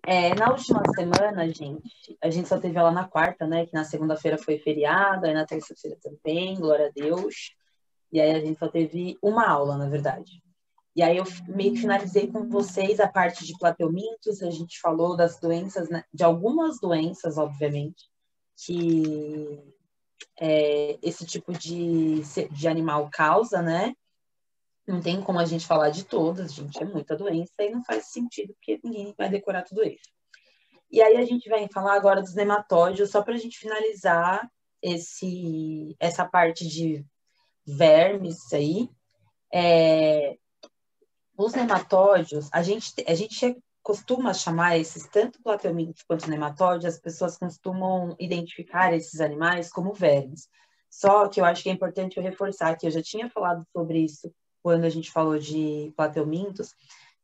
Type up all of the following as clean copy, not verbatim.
Na última semana, gente, a gente só teve ela na quarta, né? Que na segunda-feira foi feriado, aí na terça-feira também, glória a Deus. E aí a gente só teve uma aula, na verdade. E aí eu meio que finalizei com vocês a parte de plateumintos, a gente falou das doenças, né, de algumas doenças, obviamente, que esse tipo de animal causa, né? Não tem como a gente falar de todas, gente, é muita doença e não faz sentido, porque ninguém vai decorar tudo isso. E aí a gente vai falar agora dos nematóides, só para a gente finalizar essa parte de vermes aí. Os nematóides, a gente costuma chamar esses, tanto plateumintos quanto nematóides, as pessoas costumam identificar esses animais como vermes. Só que eu acho que é importante eu reforçar que eu já tinha falado sobre isso quando a gente falou de plateumintos,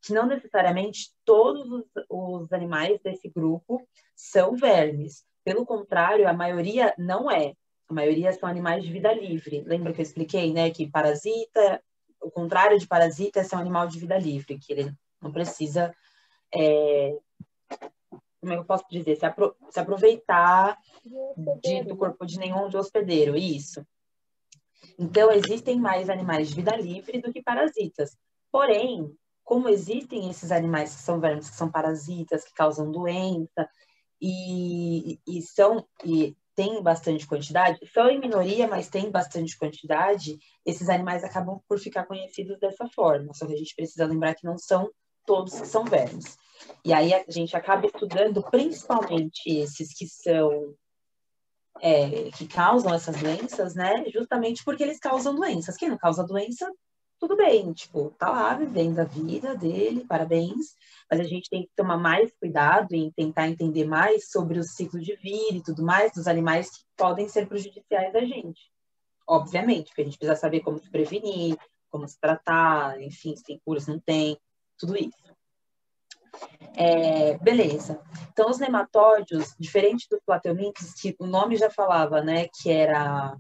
que não necessariamente todos os animais desse grupo são vermes. Pelo contrário, a maioria não é. A maioria são animais de vida livre. Lembra que eu expliquei, né, que parasita, o contrário de parasita é ser um animal de vida livre, que ele não precisa, como eu posso dizer, se aproveitar do corpo de nenhum de hospedeiro, isso. Então, existem mais animais de vida livre do que parasitas. Porém, como existem esses animais que são vermes, que são parasitas, que causam doença, e tem bastante quantidade, são em minoria, mas tem bastante quantidade, esses animais acabam por ficar conhecidos dessa forma. Só que a gente precisa lembrar que não são todos que são vermes. E aí a gente acaba estudando principalmente esses que são que causam essas doenças, né? Justamente porque eles causam doenças. Quem não causa doença, tudo bem, tipo, tá lá vivendo a vida dele, parabéns. Mas a gente tem que tomar mais cuidado em tentar entender mais sobre o ciclo de vida e tudo mais dos animais que podem ser prejudiciais a gente. Obviamente, porque a gente precisa saber como se prevenir, como se tratar, enfim, se tem cura, se não tem, tudo isso. Beleza. Então, os nematóides, diferente dos plateumintos, que o nome já falava, né, que era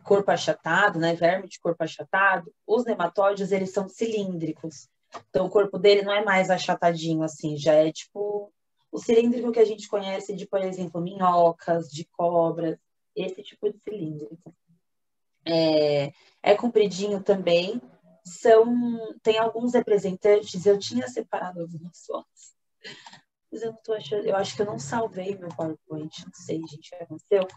corpo achatado, né, verme de corpo achatado, os nematóides, eles são cilíndricos. Então, o corpo dele não é mais achatadinho, assim, já é tipo o cilíndrico que a gente conhece de, por exemplo, minhocas, de cobras, esse tipo de cilíndrico. É compridinho também. Tem alguns representantes, eu tinha separado algumas fotos, mas eu não tô achando, eu acho que eu não salvei meu PowerPoint, não sei, gente, o que aconteceu.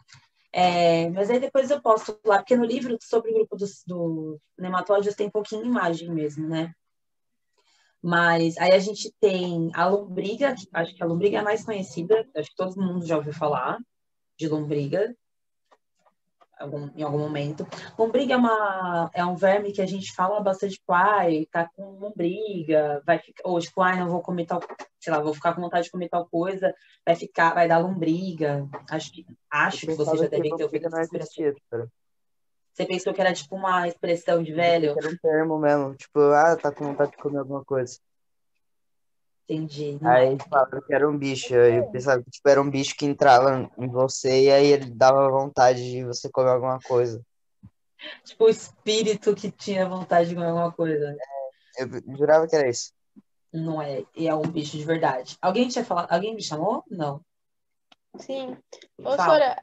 Mas aí depois eu posto lá, porque no livro sobre o grupo do nematóides tem pouquinho imagem mesmo, né? Mas aí a gente tem a lombriga, que acho que a lombriga é a mais conhecida, acho que todo mundo já ouviu falar de lombriga em algum momento. Lombriga é um verme que a gente fala bastante, tipo, ai, tá com lombriga, vai ficar, ou tipo, ai, não vou comer tal, sei lá, vou ficar com vontade de comer tal coisa, vai dar lombriga. Eu Acho que você já pensava que deve ter ouvido lombriga essa não expressão. existia, cara. Você pensou que era tipo uma expressão de Eu pensei velho? que era um termo mesmo. Tipo, tá com vontade de comer alguma coisa. Entendi, não é. Aí falaram que era um bicho. Aí eu pensava que tipo, era um bicho que entrava em você e aí ele dava vontade de você comer alguma coisa. Tipo o espírito que tinha vontade de comer alguma coisa. Eu jurava que era isso. Não é, e é um bicho de verdade. Alguém tinha falado, alguém me chamou? Não. Sim. Ô, Fala. Sora,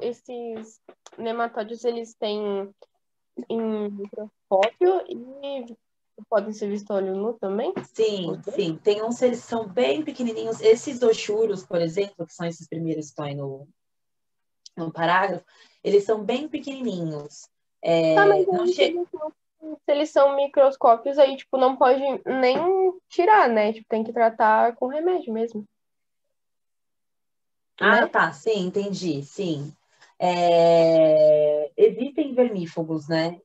esses nematóides, eles têm em microscópio e podem ser vistos a olho nu também? Sim, Os dois? sim. Tem uns, eles são bem pequenininhos. Esses Oshuros, por exemplo, que são esses primeiros que estão aí no parágrafo, eles são bem pequenininhos. Tá, mas Não aí chega. se eles são microscópios, aí, tipo, não pode nem tirar, né? Tipo, tem que tratar com remédio mesmo, Ah, né? tá, sim, entendi, sim. Existem vermífugos, né?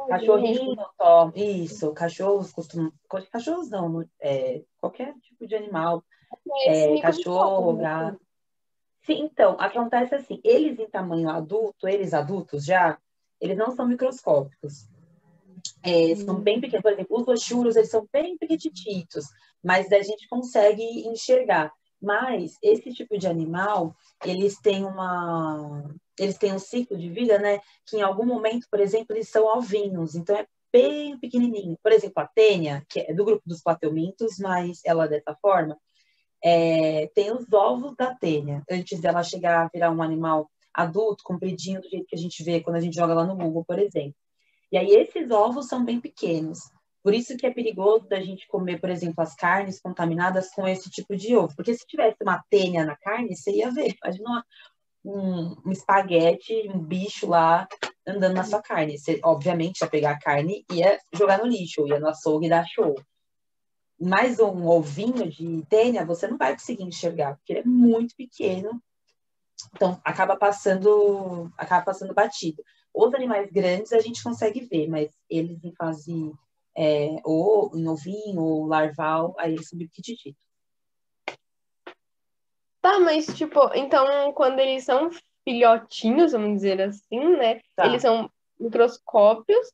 Cachorrinho, Vermífugo. isso, cachorros costumam. Cachorros não, qualquer tipo de animal, Esses microscópios, cachorro, né? gato. Sim, então, acontece assim, eles em tamanho adulto, eles adultos já, eles não são microscópicos. São bem pequenos, por exemplo, os oxuros, eles são bem pequitititos, mas a gente consegue enxergar. Mas esse tipo de animal, eles têm um ciclo de vida, né? Que em algum momento, por exemplo, eles são ovinos. Então é bem pequenininho. Por exemplo, a tênia, que é do grupo dos plateumintos, mas ela é dessa forma, tem os ovos da tênia. Antes dela chegar a virar um animal adulto, compridinho, do jeito que a gente vê quando a gente joga lá no Google, por exemplo. E aí esses ovos são bem pequenos. Por isso que é perigoso da gente comer, por exemplo, as carnes contaminadas com esse tipo de ovo. Porque se tivesse uma tênia na carne, você ia ver. Imagina um espaguete, um bicho lá andando na sua carne. Você, obviamente, ia pegar a carne e ia jogar no lixo, ia no açougue e dar show. Mas um ovinho de tênia, você não vai conseguir enxergar, porque ele é muito pequeno. Então, acaba passando batido. Os animais grandes a gente consegue ver, mas eles em fase ou em ovinho ou larval, aí eles são biquitititos. Tá, mas tipo, então quando eles são filhotinhos, vamos dizer assim, né? Tá. Eles são microscópicos,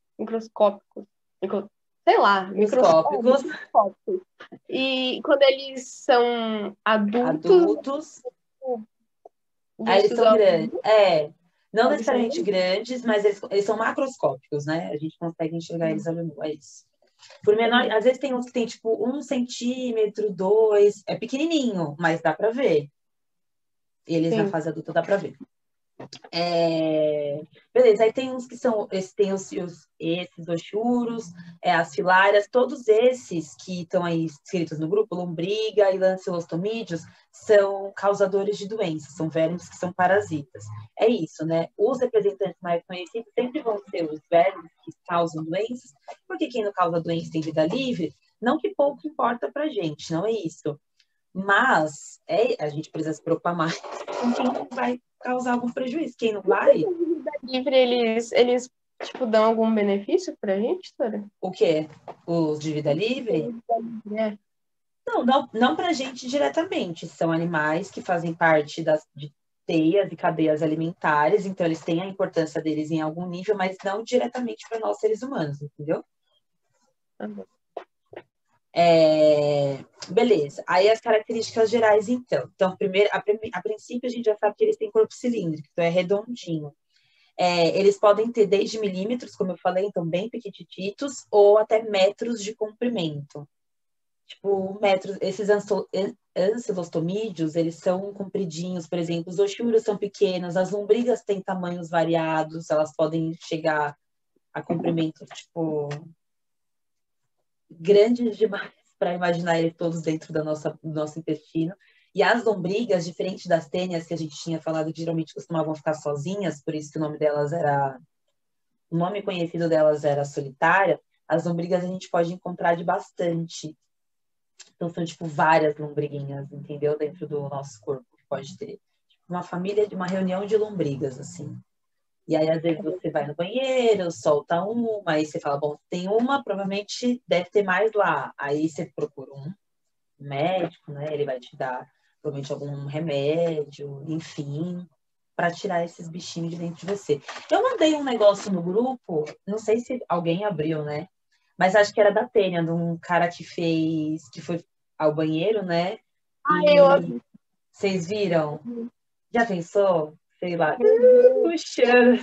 sei lá, Microscópicos. E quando eles são adultos, Aí eles são grandes. Não Eles necessariamente são grandes, mas eles são macroscópicos, né? A gente consegue enxergar eles olho nu, é isso. Por menor, às vezes tem uns que tem tipo 1 centímetro, 2, é pequenininho, mas dá pra ver. Eles na fase adulta dá pra ver. Beleza, aí tem uns que são, tem esses oxuros, as filárias, todos esses que estão aí escritos no grupo, lombriga e lancilostomídeos, são causadores de doenças, são vermes que são parasitas. É isso, né? Os representantes mais conhecidos sempre vão ser os vermes que causam doenças, porque quem não causa doença tem vida livre, não que pouco importa pra gente, não é isso. Mas a gente precisa se preocupar mais com quem não vai causar algum prejuízo. Quem não vai... vida livre, eles tipo, dão algum benefício pra gente, Tora? O quê? Os de vida livre? Não pra gente diretamente. São animais que fazem parte de teias e cadeias alimentares, então eles têm a importância deles em algum nível, mas não diretamente para nós seres humanos, entendeu? Beleza. Aí as características gerais, então. Então, primeiro, a princípio, a gente já sabe que eles têm corpo cilíndrico, então é redondinho. Eles podem ter desde milímetros, como eu falei, então bem pequitititos, ou até metros de comprimento. Tipo, metros, esses ancilostomídeos, eles são compridinhos, por exemplo, os oxuros são pequenos, as lombrigas têm tamanhos variados, elas podem chegar a comprimentos, tipo, grandes demais para imaginar eles todos dentro do nosso intestino. E as lombrigas, diferente das tênias que a gente tinha falado, que geralmente costumavam ficar sozinhas, por isso que o nome conhecido delas era solitária, as lombrigas a gente pode encontrar de bastante. Então são tipo várias lombriguinhas, entendeu? Dentro do nosso corpo, que pode ter uma família, de uma reunião de lombrigas, assim. E aí, às vezes, você vai no banheiro, solta uma, aí você fala, bom, tem uma, provavelmente deve ter mais lá. Aí você procura um médico, né? Ele vai te dar, provavelmente, algum remédio, enfim, para tirar esses bichinhos de dentro de você. Eu mandei um negócio no grupo, não sei se alguém abriu, né? Mas acho que era da Tênia, de um cara que foi ao banheiro, né? Vocês viram? Já pensou? Sei lá, puxando.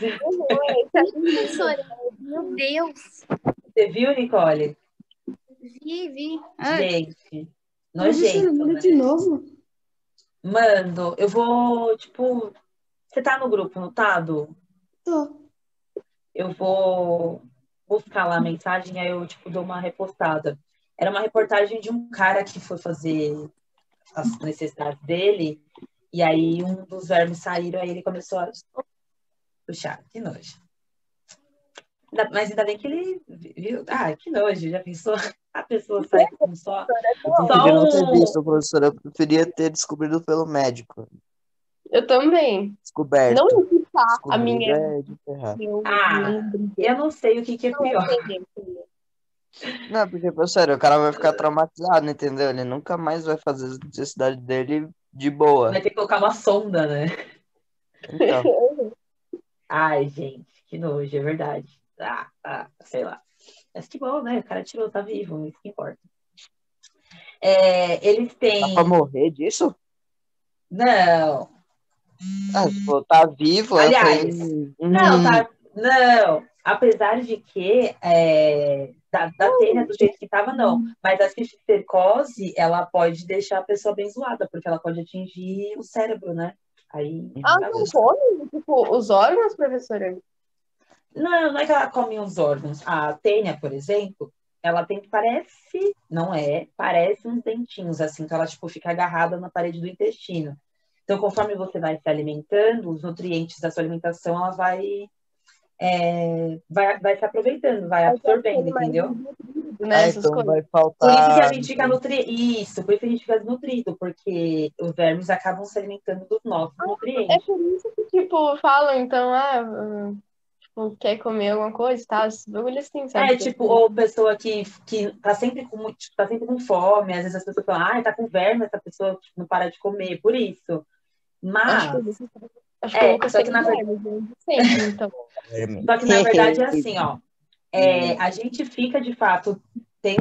Professora, meu Deus. Você viu, Nicole? Vi. Gente, Professora, nojento, manda né? de novo. Mando, eu vou, tipo... Você tá no grupo, não tá, Du? Tô. Eu vou buscar lá a mensagem, aí eu, tipo, dou uma repostada. Era uma reportagem de um cara que foi fazer as necessidades dele, e aí um dos vermes saíram, aí ele começou a puxar. Que nojo. Mas ainda bem que ele viu. Ah, que nojo, já pensou? A pessoa sai com só Eu preferia não ter visto, professora. Eu preferia ter descobrido pelo médico. Eu também. Descoberto. Não imputar a Descobrido minha. é de ferrar. Eu não sei o que é pior. Não, porque, professora, o cara vai ficar traumatizado, entendeu? Ele nunca mais vai fazer as necessidades dele de boa. Vai ter que colocar uma sonda, né? Então, Ai, gente, que nojo, é verdade. Sei lá. Mas que bom, né? O cara tirou, tá vivo, isso que importa. Eles têm. dá pra morrer disso? Não. Ah, pô, tá vivo, Aliás, eu falei, não, tá. Não. Apesar de que da tênia do jeito que estava, não. Mas a cisticercose, ela pode deixar a pessoa bem zoada, porque ela pode atingir o cérebro, né? Aí, Não come? Tipo, os órgãos, professora? não é que ela come os órgãos. A tênia, por exemplo, ela tem que parece uns dentinhos, assim, que ela, tipo, fica agarrada na parede do intestino. Então, conforme você vai se alimentando, os nutrientes da sua alimentação, ela vai se aproveitando, vai absorvendo, entendeu? Né, essas então coisas. vai Por isso que a faltar. gente fica nutrido. Isso, por isso que a gente fica desnutrido, porque os vermes acabam se alimentando dos nossos É nutrientes. por isso que, tipo, falam, então, tipo, quer comer alguma coisa, tá? Esse bagulho assim, sabe? Tipo, ou pessoa que tá sempre tá sempre com fome, às vezes as pessoas falam, tá com verme, essa pessoa tipo, não para de comer, por isso. Acho que Mas, o Lucas só tem que na verdade, sempre, então. só que na verdade é assim, ó. A gente fica, de fato, tem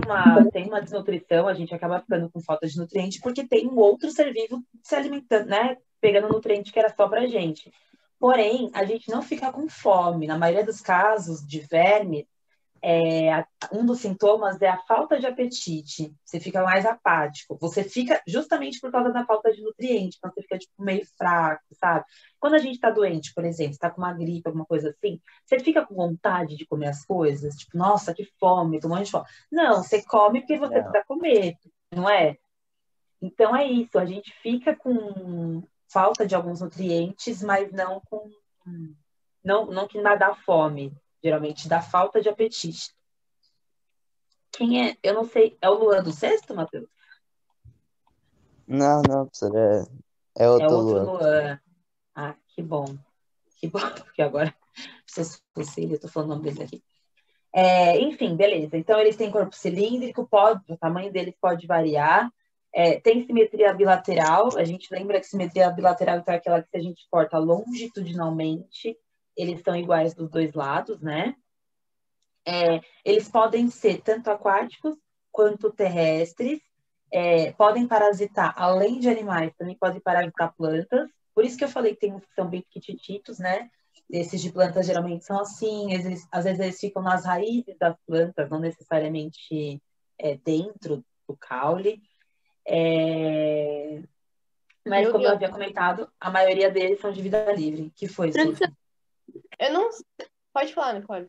uma desnutrição, a gente acaba ficando com falta de nutriente, porque tem um outro ser vivo se alimentando, né? Pegando nutriente que era só pra gente. Porém, a gente não fica com fome. Na maioria dos casos de verme, um dos sintomas é a falta de apetite. Você fica mais apático. Você fica justamente por causa da falta de nutrientes. Então, você fica tipo, meio fraco, sabe? Quando a gente está doente, por exemplo, está com uma gripe, alguma coisa assim, você fica com vontade de comer as coisas? Tipo, nossa, que fome, tô morrendo de fome. Não, você come porque você precisa comer, não é? Então, é isso. A gente fica com falta de alguns nutrientes, mas não com... Não que dá fome. Geralmente dá falta de apetite. Quem é? Eu não sei. É o Luan do sexto, Matheus? Não, professora, é É outro outro Luan. Luan. Ah, que bom. Que bom, porque agora, se eu fosse ele, eu tô falando o nome deles aqui. Enfim, beleza. Então, eles têm corpo cilíndrico, o tamanho deles pode variar. Tem simetria bilateral. A gente lembra que simetria bilateral é aquela que se a gente corta longitudinalmente, eles são iguais dos dois lados, né? Eles podem ser tanto aquáticos quanto terrestres, podem parasitar, além de animais, também podem parasitar plantas. Por isso que eu falei que tem uns que são bem pequititos, né? Esses de plantas geralmente são assim, às vezes eles ficam nas raízes das plantas, não necessariamente dentro do caule. Mas, Meu como eu Deus. havia comentado, a maioria deles são de vida livre. Que foi, Sofia? Eu não sei. Pode falar, Nicole.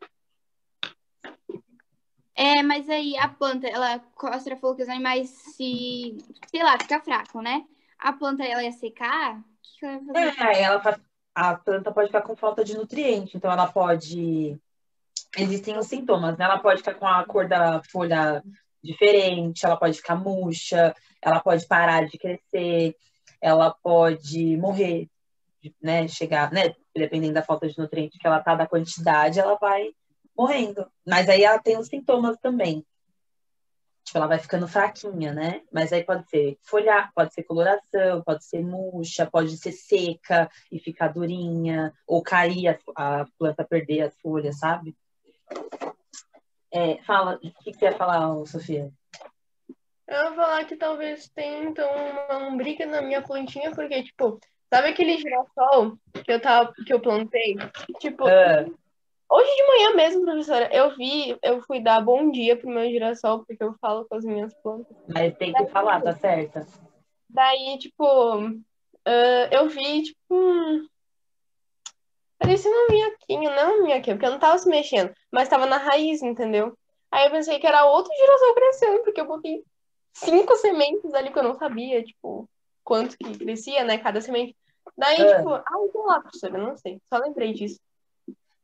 Mas aí a planta, ela, a senhora falou que os animais sei lá, fica fraco, né? A planta, ela ia secar? O que ela ia fazer? A planta pode ficar com falta de nutriente, então ela pode... Existem os sintomas, né? Ela pode ficar com a cor da folha diferente, ela pode ficar murcha, ela pode parar de crescer, ela pode morrer, né? Chegar, né? Dependendo da falta de nutriente que ela tá, da quantidade, ela vai morrendo. Mas aí ela tem os sintomas também. Tipo, ela vai ficando fraquinha, né? Mas aí pode ser folha, pode ser coloração, pode ser murcha, pode ser seca e ficar durinha, ou cair a planta perder as folhas, sabe? Fala, o que você ia falar, Sofia? Eu vou falar que talvez tenha, então, uma lombriga na minha plantinha, porque, tipo, sabe aquele girassol que eu plantei? Tipo, hoje de manhã mesmo, professora, eu fui dar bom dia pro meu girassol, porque eu falo com as minhas plantas. Mas tem que falar, tá certa? Daí, tipo, eu vi, tipo, parecia um minhoquinho, não um minhoquinho, porque eu não tava se mexendo, mas tava na raiz, entendeu? Aí eu pensei que era outro girassol crescendo, porque eu botei 5 sementes ali que eu não sabia, tipo, quanto que crescia, né, cada semente. Daí, tipo, sei lá, professora, eu não sei, só lembrei disso.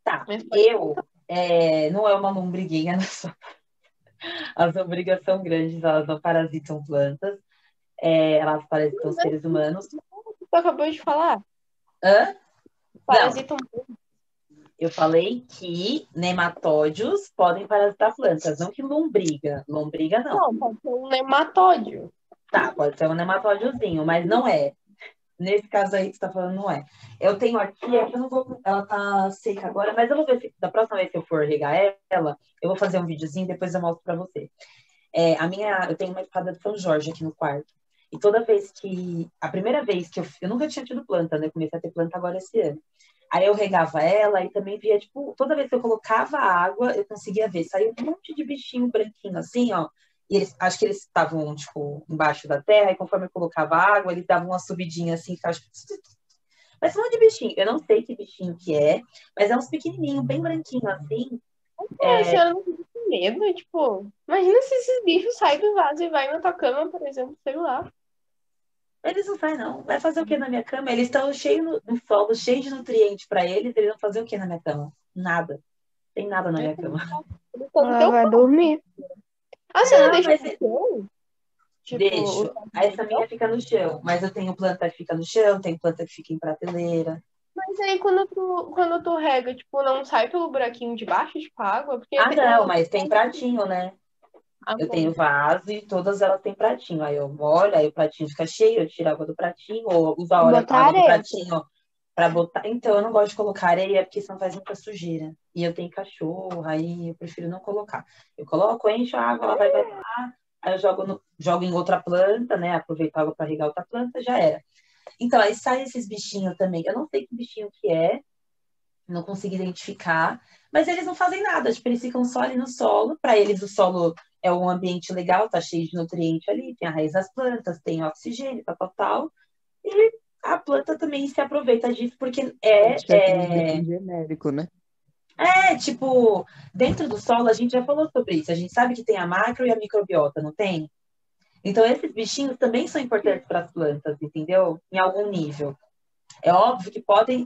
Tá, Mas não é uma lombriguinha, as lombrigas são grandes, elas não parasitam plantas, elas parasitam seres humanos. tu acabou de falar? Não, Parasitam. eu falei que nematódios podem parasitar plantas, não que lombriga. Lombriga não. Não, pode ser um nematódio. Tá, pode ser um nematódiozinho, mas não é. Nesse caso aí que você tá falando, não é. Eu tenho aqui, eu não vou. Ela tá seca agora, mas eu vou ver se da próxima vez que eu for regar ela, eu vou fazer um videozinho, depois eu mostro pra você. Eu tenho uma espada de São Jorge aqui no quarto. E toda vez que. A primeira vez que eu nunca tinha tido planta, né? Eu comecei a ter planta agora esse ano. Aí eu regava ela e também via, tipo, toda vez que eu colocava água, eu conseguia ver. Saiu um monte de bichinho branquinho assim, ó. E eles, acho que eles estavam, tipo, embaixo da terra, e conforme eu colocava água, eles davam uma subidinha assim, ficava, tipo, mas um monte de bichinho. Eu não sei que bichinho que é, mas é uns pequenininhos, bem branquinho assim. A senhora não fica com medo? Tipo, imagina se esses bichos saem do vaso e vai na tua cama, por exemplo, sei lá. Eles não saem, não. Vai fazer o que na minha cama? Eles estão cheios no solo, cheio de nutriente para eles vão fazer o que na minha cama? Nada. Tem nada na minha cama. Eles estão no Ela teu vai dormir. A senhora Não, deixa mas no chão? Tipo, deixo. Essa minha fica no chão, mas eu tenho planta que fica no chão, tem planta que fica em prateleira. Mas aí quando tu rega, tipo, não sai pelo buraquinho de baixo, tipo, a água? Porque Ah, não, mas tem pratinho, né? Ah, Eu tenho vaso e todas elas têm pratinho. Aí eu molho, aí o pratinho fica cheio, eu tiro água do pratinho, ou uso a Botar água do areia. pratinho para botar. Então, eu não gosto de colocar areia, porque senão faz muita sujeira. E eu tenho cachorro, aí eu prefiro não colocar. Eu coloco, encho a água, ela vai lá, aí eu jogo em outra planta, né? Aproveito a água para regar outra planta, já era. Então, aí sai esses bichinhos também. Eu não sei que bichinho que é, não consigo identificar, mas eles não fazem nada, tipo, eles ficam só ali no solo. Para eles, o solo é um ambiente legal, tá cheio de nutriente ali, tem a raiz das plantas, tem oxigênio, tal, tal, tal. E a planta também se aproveita disso, porque Acho que é aquele bichinho genérico, né? tipo, dentro do solo, a gente já falou sobre isso, a gente sabe que tem a macro e a microbiota, não tem? Então, esses bichinhos também são importantes para as plantas, entendeu? Em algum nível. É óbvio que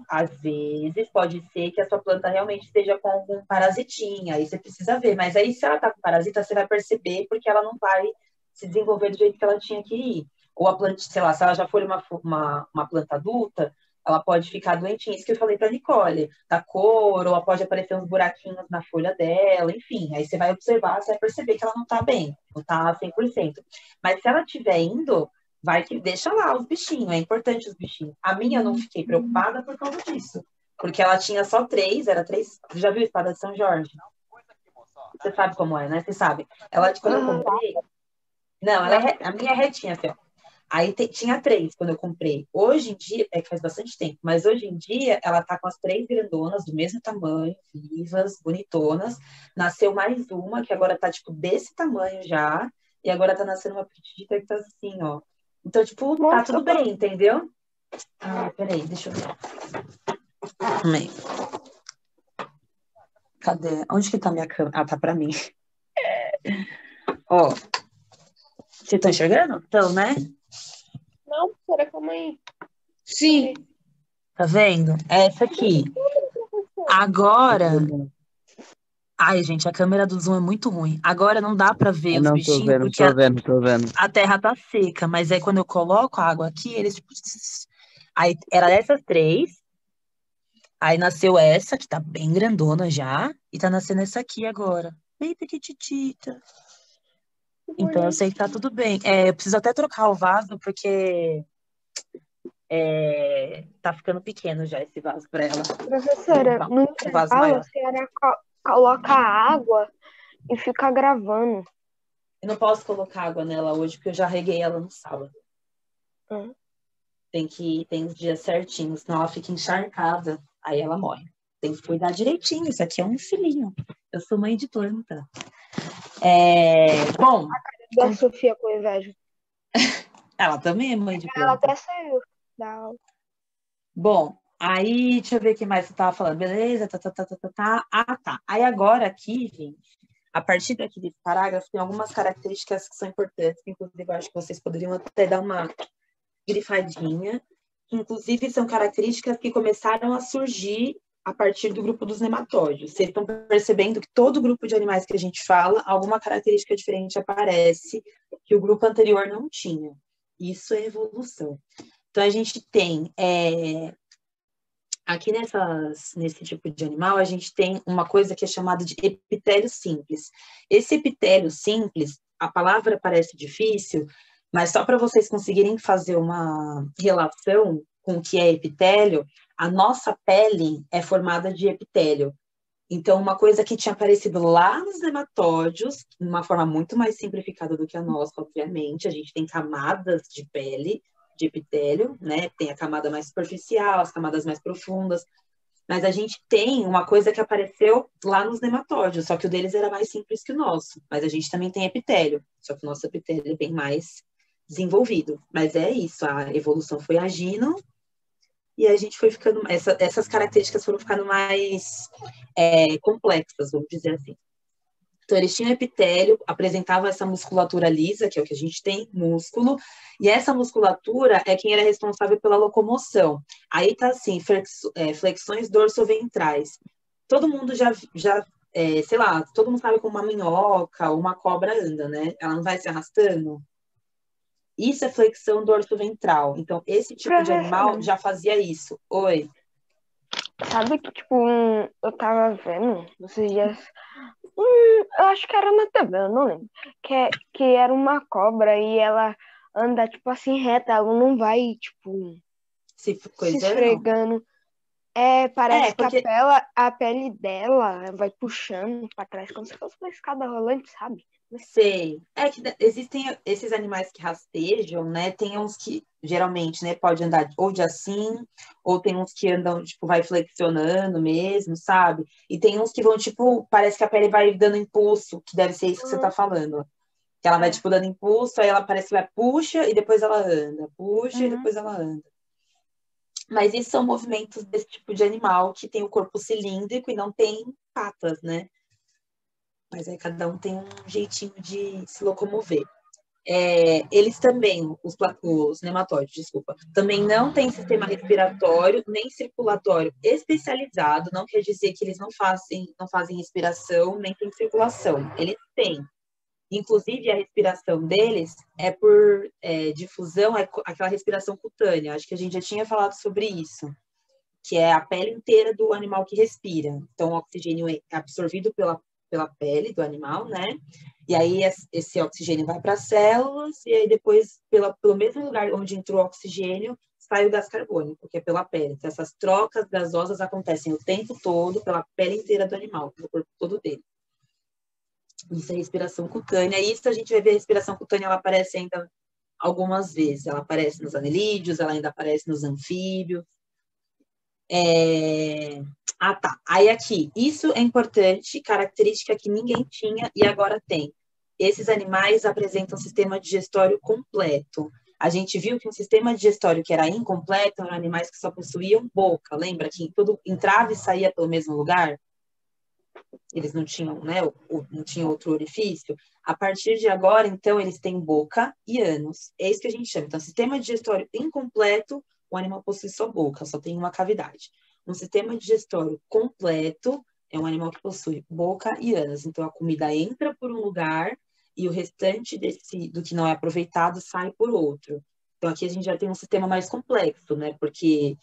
às vezes, pode ser que a sua planta realmente esteja com algum parasitinha, aí você precisa ver. Mas aí, se ela tá com parasita, você vai perceber porque ela não vai se desenvolver do jeito que ela tinha que ir. Ou a planta, sei lá, se ela já for uma planta adulta, ela pode ficar doentinha. Isso que eu falei pra Nicole, da cor, ou pode aparecer uns buraquinhos na folha dela, enfim. Aí você vai observar, você vai perceber que ela não tá bem, não tá 100%. Mas se ela estiver indo, vai que deixa lá os bichinhos, é importante os bichinhos. A minha eu não fiquei preocupada por causa disso. Porque ela tinha só 3, era 3. Você já viu a espada de São Jorge? Você sabe como é, né? Você sabe. Ela, quando eu comprei. Não, a minha é retinha, assim, ó. Aí tinha 3 quando eu comprei. Hoje em dia, é que faz bastante tempo, mas hoje em dia ela tá com as 3 grandonas, do mesmo tamanho, vivas, bonitonas. Nasceu mais uma, que agora tá, tipo, desse tamanho já. E agora tá nascendo uma petita que tá assim, ó. Então, tipo, tá tudo bem, entendeu? Ah, peraí, deixa eu ver. Amém. Cadê? Onde que tá minha câmera? Ah, tá pra mim. Ó. Vocês estão enxergando? Então, né? Não, professora, calma aí. Sim. Tá vendo? É essa aqui. Agora... Ai, gente, a câmera do Zoom é muito ruim. Agora não dá pra ver Eu os não bichinhos, tô vendo, porque tô vendo. a terra tá seca, mas aí quando eu coloco a água aqui, eles tipo... Aí era essas 3, aí nasceu essa, que tá bem grandona já, e tá nascendo essa aqui agora, bem pequititita. Então eu sei que tá tudo bem. Eu preciso até trocar o vaso, porque tá ficando pequeno já esse vaso pra ela. Professora, no Um vaso intervalo, maior. a senhora coloca água e fica gravando. Eu não posso colocar água nela hoje, porque eu já reguei ela no sábado. Tem os dias certinhos, senão ela fica encharcada, aí ela morre. Tem que cuidar direitinho, isso aqui é um filhinho. Eu sou mãe de planta. Bom... Da Sofia com inveja. Ela também é mãe de planta. Ela até saiu da aula. Bom, aí, deixa eu ver o que mais você estava falando. Beleza, tá. Ah, tá. Aí agora aqui, gente, a partir daqui desse parágrafo, tem algumas características que são importantes, que inclusive eu acho que vocês poderiam até dar uma grifadinha. Inclusive, são características que começaram a surgir a partir do grupo dos nematóides. Vocês estão percebendo que todo grupo de animais que a gente fala, alguma característica diferente aparece que o grupo anterior não tinha. Isso é evolução. Então, a gente tem, aqui nesse tipo de animal, a gente tem uma coisa que é chamada de epitélio simples. Esse epitélio simples, a palavra parece difícil, mas só para vocês conseguirem fazer uma relação com o que é epitélio, a nossa pele é formada de epitélio. Então, uma coisa que tinha aparecido lá nos nematóides, de uma forma muito mais simplificada do que a nossa, obviamente, a gente tem camadas de pele, de epitélio, né? Tem a camada mais superficial, as camadas mais profundas. Mas a gente tem uma coisa que apareceu lá nos nematóides, só que o deles era mais simples que o nosso. Mas a gente também tem epitélio, só que o nosso epitélio é bem mais desenvolvido. Mas é isso, a evolução foi agindo e a gente foi ficando... Essas características foram ficando mais complexas, vamos dizer assim. Então, eles tinham epitélio, apresentavam essa musculatura lisa, que é o que a gente tem, músculo, e essa musculatura é quem era responsável pela locomoção. Aí tá assim, flexões dorsoventrais. Todo mundo já sei lá, todo mundo sabe como uma minhoca ou uma cobra anda, né? Ela não vai se arrastando. Isso é flexão dorsoventral. Então, esse tipo de animal já fazia isso. Oi. Sabe que, tipo, eu tava vendo esses dias... eu acho que era na TV, eu não lembro. Que era uma cobra e ela anda, tipo, assim, reta. Ela não vai, tipo, se esfregando. Parece porque... que a pele dela vai puxando pra trás, como se fosse uma escada rolante, sabe? Sei. É que existem esses animais que rastejam, né? Tem uns que, geralmente, né, pode andar ou de assim, ou tem uns que andam, tipo, vai flexionando mesmo, sabe? E tem uns que vão, tipo, parece que a pele vai dando impulso, que deve ser isso que você tá falando. Que ela vai, tipo, dando impulso, aí ela parece que vai, puxa, e depois ela anda. Puxa, e depois ela anda. Mas isso são movimentos desse tipo de animal que tem o corpo cilíndrico e não tem patas, né? Mas aí cada um tem um jeitinho de se locomover. Eles também, os nematóides, desculpa, também não têm sistema respiratório nem circulatório especializado, não quer dizer que eles não fazem respiração, nem tem circulação. Eles têm. Inclusive, a respiração deles é por difusão, é aquela respiração cutânea. Acho que a gente já tinha falado sobre isso, que é a pele inteira do animal que respira. Então, o oxigênio é absorvido pela pele do animal, né? E aí esse oxigênio vai para as células e aí depois, pelo mesmo lugar onde entrou o oxigênio, sai o gás carbônico, que é pela pele. Então, essas trocas gasosas acontecem o tempo todo pela pele inteira do animal, pelo corpo todo dele. Isso é respiração cutânea. Isso a gente vai ver a respiração cutânea, ela aparece ainda algumas vezes. Ela aparece nos anelídeos, ela ainda aparece nos anfíbios. Tá. Aí aqui, isso é importante, característica que ninguém tinha e agora tem. Esses animais apresentam um sistema digestório completo. A gente viu que um sistema digestório que era incompleto eram animais que só possuíam boca. Lembra que tudo entrava e saía pelo mesmo lugar? Eles não tinham, né? Não tinham outro orifício. A partir de agora, então, eles têm boca e ânus. É isso que a gente chama. Então, sistema digestório incompleto, o animal possui só boca, só tem uma cavidade. Um sistema digestório completo é um animal que possui boca e ânus. Então, a comida entra por um lugar e o restante do que não é aproveitado sai por outro. Então, aqui a gente já tem um sistema mais complexo, né? Porque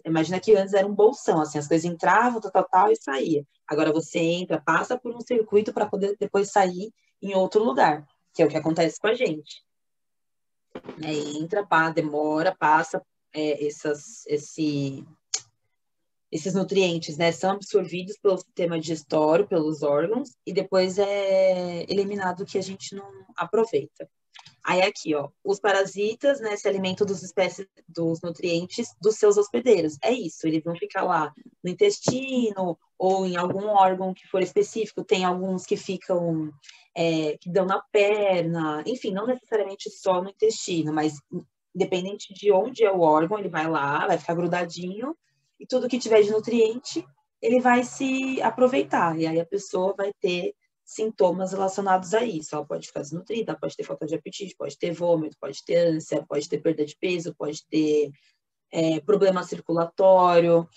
imagina que antes era um bolsão, assim, as coisas entravam, tal, e saía. Agora você entra, passa por um circuito para poder depois sair em outro lugar, que é o que acontece com a gente. Entra, demora, passa esses nutrientes, né, são absorvidos pelo sistema digestório, pelos órgãos, e depois é eliminado o que a gente não aproveita. Aí aqui, ó, os parasitas, né, se alimentam dos nutrientes dos seus hospedeiros. É isso, eles vão ficar lá no intestino ou em algum órgão que for específico. Tem alguns que ficam, que dão na perna, enfim, não necessariamente só no intestino, mas independente de onde é o órgão, ele vai lá, vai ficar grudadinho e tudo que tiver de nutriente, ele vai se aproveitar. E aí a pessoa vai ter sintomas relacionados a isso. Ela pode ficar desnutrida, pode ter falta de apetite, pode ter vômito, pode ter ânsia, pode ter perda de peso, pode ter problema circulatório.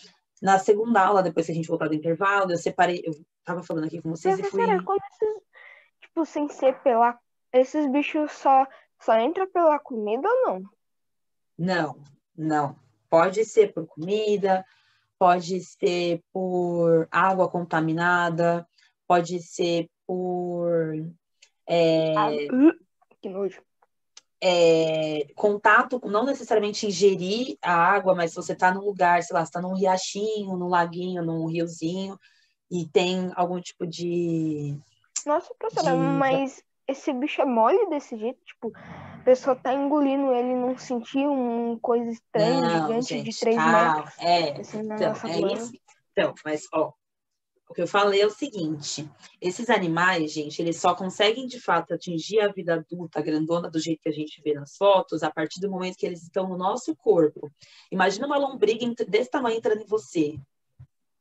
Na segunda aula, depois que a gente voltar do intervalo, eu tava falando aqui com vocês e fui... Como tipo, sem ser pela... Esses bichos só entram pela comida ou não? Não. Pode ser por comida, pode ser por água contaminada, pode ser por que nojo. Contato, não necessariamente ingerir a água, mas se você está num lugar, sei lá, você está num riachinho, num laguinho, num riozinho, e tem algum tipo de... Nossa, professora, mas esse bicho é mole desse jeito? Tipo, a pessoa tá engolindo ele, não sentiu uma coisa estranha, não, gigante gente, de 3 calma. metros? Então, Então, mas, ó, o que eu falei é o seguinte, esses animais, gente, eles só conseguem, de fato, atingir a vida adulta, grandona, do jeito que a gente vê nas fotos, a partir do momento que eles estão no nosso corpo. Imagina uma lombriga desse tamanho entrando em você.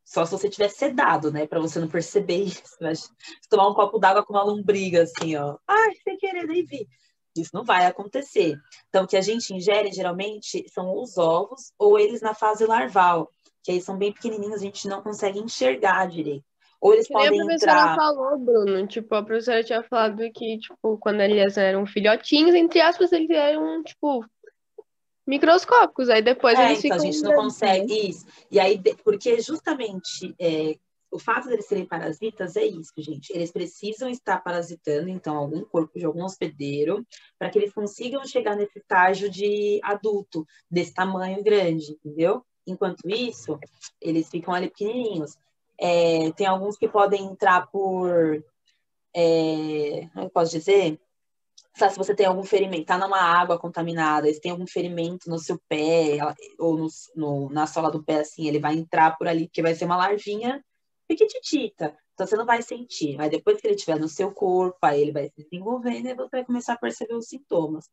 Só se você tiver sedado, né? Pra você não perceber isso. Mas tomar um copo d'água com uma lombriga, assim, ó. Ai, sem querer, nem vi. Isso não vai acontecer. Então, o que a gente ingere, geralmente, são os ovos ou eles na fase larval, que aí são bem pequenininhos, a gente não consegue enxergar direito. Ou eles Que nem a podem professora entrar... falou, Bruno. Tipo, a professora tinha falado que, tipo, quando eles eram filhotinhos, entre aspas, eles eram, tipo, microscópicos. Aí depois eles Então, a ficam gente não grandes, né? consegue isso. E aí, porque justamente o fato deles serem parasitas é isso, gente. Eles precisam estar parasitando, então, algum corpo de algum hospedeiro, para que eles consigam chegar nesse estágio de adulto, desse tamanho grande, entendeu? Enquanto isso, eles ficam ali pequenininhos. Tem alguns que podem entrar por... como eu posso dizer? Sabe, se você tem algum ferimento, tá numa água contaminada, se tem algum ferimento no seu pé, ou na sola do pé, assim, ele vai entrar por ali, porque vai ser uma larvinha pequititita. Então, você não vai sentir. Mas depois que ele estiver no seu corpo, aí ele vai se desenvolvendo e você vai começar a perceber os sintomas.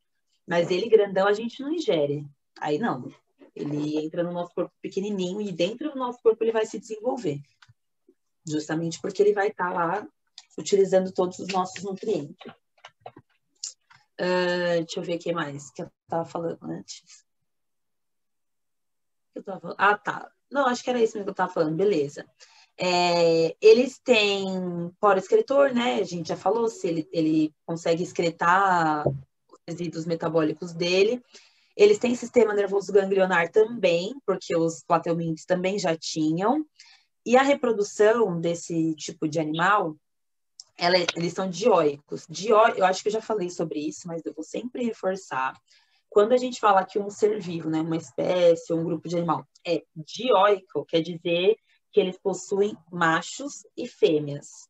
Mas ele grandão, a gente não ingere. Aí, não. Ele entra no nosso corpo pequenininho e dentro do nosso corpo ele vai se desenvolver. Justamente porque ele vai estar lá utilizando todos os nossos nutrientes. Deixa eu ver o que mais que eu tava falando antes. Ah, tá. Não, acho que era isso mesmo que eu tava falando. Beleza. Eles têm poro excretor, né? A gente já falou, se ele consegue excretar os resíduos metabólicos dele. Eles têm sistema nervoso ganglionar também, porque os plateumintes também já tinham. E a reprodução desse tipo de animal, eles são dioicos. Eu acho que eu já falei sobre isso, mas eu vou sempre reforçar. Quando a gente fala que um ser vivo, né, uma espécie, um grupo de animal é dioico, quer dizer que eles possuem machos e fêmeas.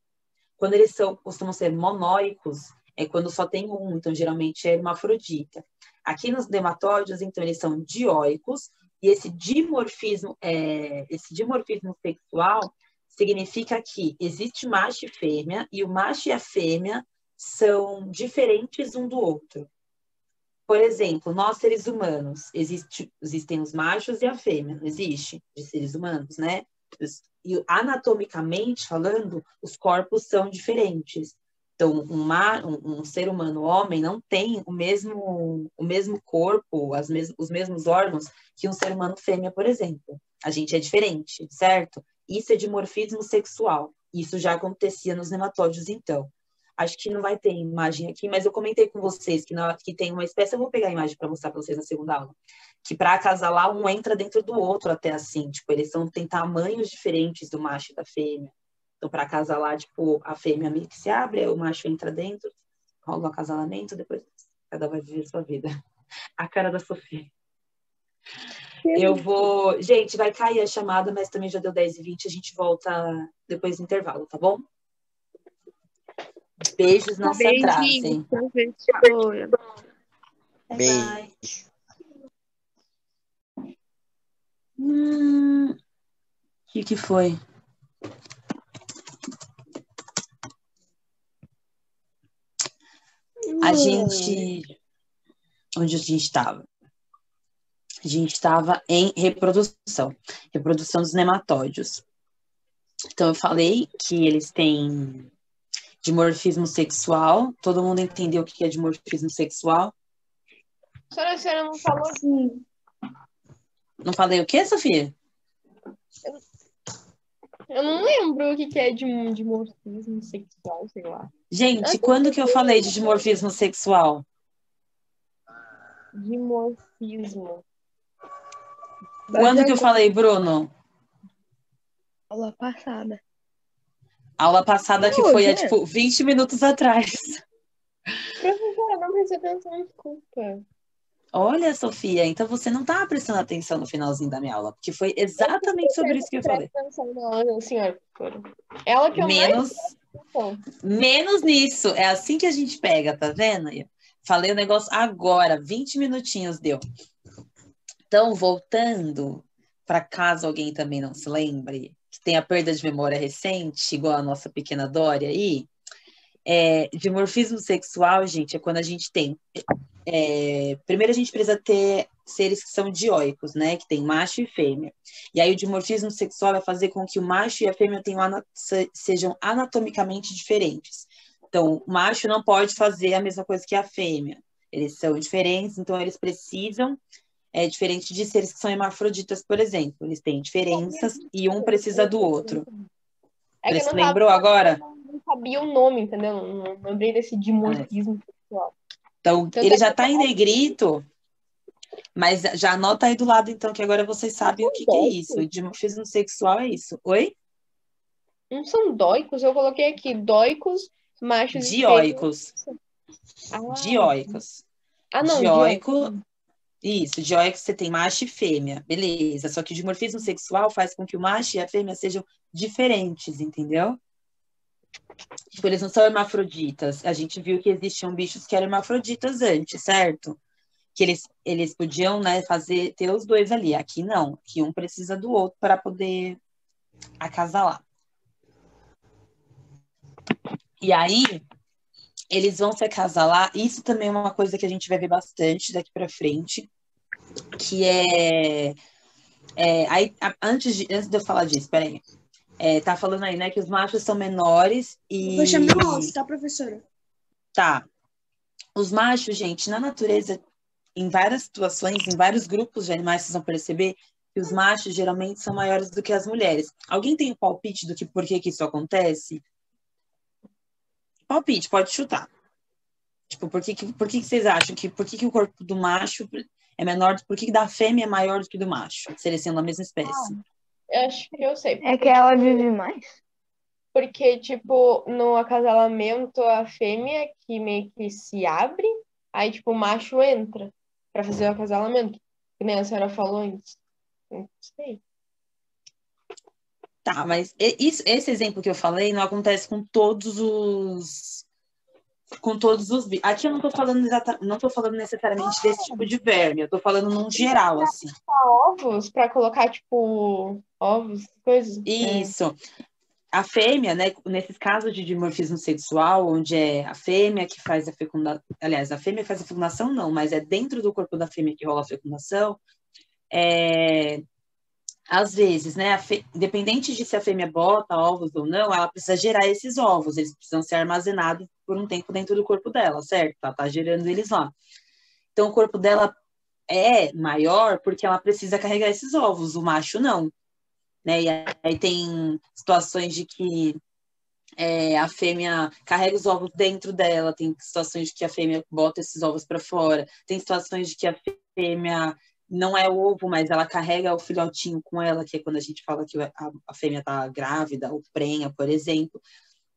Quando eles costumam ser monóicos, é quando só tem um, então geralmente é hermafrodita. Aqui nos nematóides, então, eles são dioicos, e esse dimorfismo sexual significa que existe macho e fêmea, e o macho e a fêmea são diferentes um do outro. Por exemplo, nós seres humanos, existem os machos e a fêmea, não existe? De seres humanos, né? E anatomicamente falando, os corpos são diferentes. Então, um ser humano homem não tem o mesmo corpo, os mesmos órgãos que um ser humano fêmea, por exemplo. A gente é diferente, certo? Isso é dimorfismo sexual. Isso já acontecia nos nematóides, então. Acho que não vai ter imagem aqui, mas eu comentei com vocês que tem uma espécie, eu vou pegar a imagem para mostrar para vocês na segunda aula, que para acasalar, um entra dentro do outro até assim, tipo, eles têm tamanhos diferentes do macho e da fêmea. Então, para acasalar, tipo, a fêmea meio que se abre, o macho entra dentro, rola o acasalamento, depois cada um vai viver a sua vida. A cara da Sofia. Eu vou... Gente, vai cair a chamada, mas também já deu 10h20, a gente volta depois do intervalo, tá bom? Beijos, não se atrasem. Beijo. O que foi? Onde a gente estava? A gente estava em reprodução dos nematóides. Então, eu falei que eles têm dimorfismo sexual. Todo mundo entendeu o que é dimorfismo sexual? A senhora não falou disso. Não falei o quê, Sofia? Eu não lembro o que é dimorfismo sexual, sei lá. Gente, quando que eu falei de dimorfismo sexual? Dimorfismo. Quando que eu falei, Bruno? Aula passada. Aula passada que foi há, tipo, 20 minutos atrás. Professora, não prestei atenção, desculpa. Olha, Sofia, então você não estava prestando atenção no finalzinho da minha aula, porque foi exatamente sobre isso que eu falei. Senhora, ela que eu menos nisso, é assim que a gente pega, tá vendo? Falei o negócio agora, 20 minutinhos deu. Então, voltando, para caso alguém também não se lembre, que tem a perda de memória recente, igual a nossa pequena Dória aí, dimorfismo sexual, gente, é quando a gente tem... primeiro a gente precisa ter seres que são dioicos, né? Que tem macho e fêmea. E aí o dimorfismo sexual vai fazer com que o macho e a fêmea sejam anatomicamente diferentes. Então, o macho não pode fazer a mesma coisa que a fêmea. Eles são diferentes, então eles precisam, diferente de seres que são hermafroditas, por exemplo. Eles têm diferenças e um precisa do outro. É que Você lembrou agora? Não sabia o nome, entendeu? Não lembrei desse dimorfismo sexual. Então, ele já está em negrito, mas já anota aí do lado, então, que agora vocês sabem o que é isso. O dimorfismo sexual é isso. Oi? Não são dóicos? Eu coloquei aqui, dóicos, machos dioicos. e fêmeas. Dioicos. Não, dioico. Isso, dioico você tem macho e fêmea, beleza. Só que o dimorfismo sexual faz com que o macho e a fêmea sejam diferentes, entendeu? Tipo, eles não são hermafroditas. A gente viu que existiam bichos que eram hermafroditas antes, certo? Que eles podiam, né, ter os dois ali. Aqui não, que um precisa do outro para poder acasalar. E aí, eles vão se acasalar. Isso também é uma coisa que a gente vai ver bastante daqui para frente, que aí, antes de eu falar disso, peraí. Tá falando aí, né, que os machos são menores e... Vou chamar o alto, tá, professora? Tá. Os machos, gente, na natureza, em várias situações, em vários grupos de animais, vocês vão perceber que os machos geralmente são maiores do que as mulheres. Alguém tem um palpite do que por que isso acontece? Palpite, pode chutar. Tipo, por que vocês acham que o corpo do macho é menor, por que da fêmea é maior do que do macho, se eles são da mesma espécie? Acho que eu sei. É que ela vive mais. Porque, tipo, no acasalamento, a fêmea que meio que se abre, aí, tipo, o macho entra pra fazer o acasalamento. Que nem a senhora falou antes. Não sei. Tá, mas esse exemplo que eu falei não acontece com todos os bichos. Aqui eu não tô falando necessariamente desse tipo de verme, eu tô falando num geral, assim. Ovos pra colocar, tipo, ovos, coisas. Isso. A fêmea, né, nesses casos de dimorfismo sexual, onde é a fêmea que faz a fecundação, aliás, a fêmea faz a fecundação não, mas é dentro do corpo da fêmea que rola a fecundação, às vezes, né, independente de se a fêmea bota ovos ou não, ela precisa gerar esses ovos, eles precisam ser armazenados por um tempo dentro do corpo dela, certo? Ela tá gerando eles lá. Então, o corpo dela é maior porque ela precisa carregar esses ovos, o macho não. Né? E aí tem situações de que a fêmea carrega os ovos dentro dela, tem situações de que a fêmea bota esses ovos para fora, tem situações de que a fêmea não é o ovo, mas ela carrega o filhotinho com ela, que é quando a gente fala que a fêmea está grávida ou prenha, por exemplo.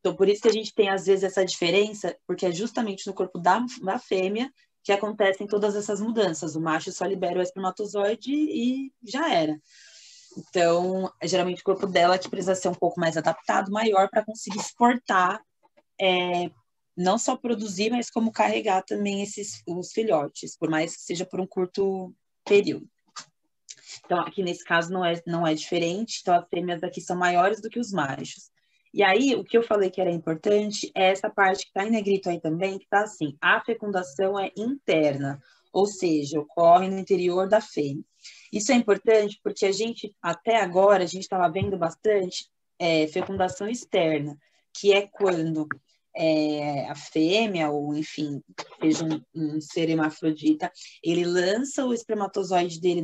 Então, por isso que a gente tem, às vezes, essa diferença, porque é justamente no corpo da fêmea que acontecem todas essas mudanças. O macho só libera o espermatozoide e já era. Então, geralmente o corpo dela que precisa ser um pouco mais adaptado, maior, para conseguir exportar, não só produzir, mas como carregar também os filhotes, por mais que seja por um curto período. Então, aqui nesse caso não é diferente, então as fêmeas aqui são maiores do que os machos. E aí, o que eu falei que era importante é essa parte que está em negrito aí também, que está assim, a fecundação é interna, ou seja, ocorre no interior da fêmea. Isso é importante porque até agora, a gente estava vendo bastante fecundação externa, que é quando a fêmea, ou enfim, seja um ser hermafrodita, ele lança o espermatozoide dele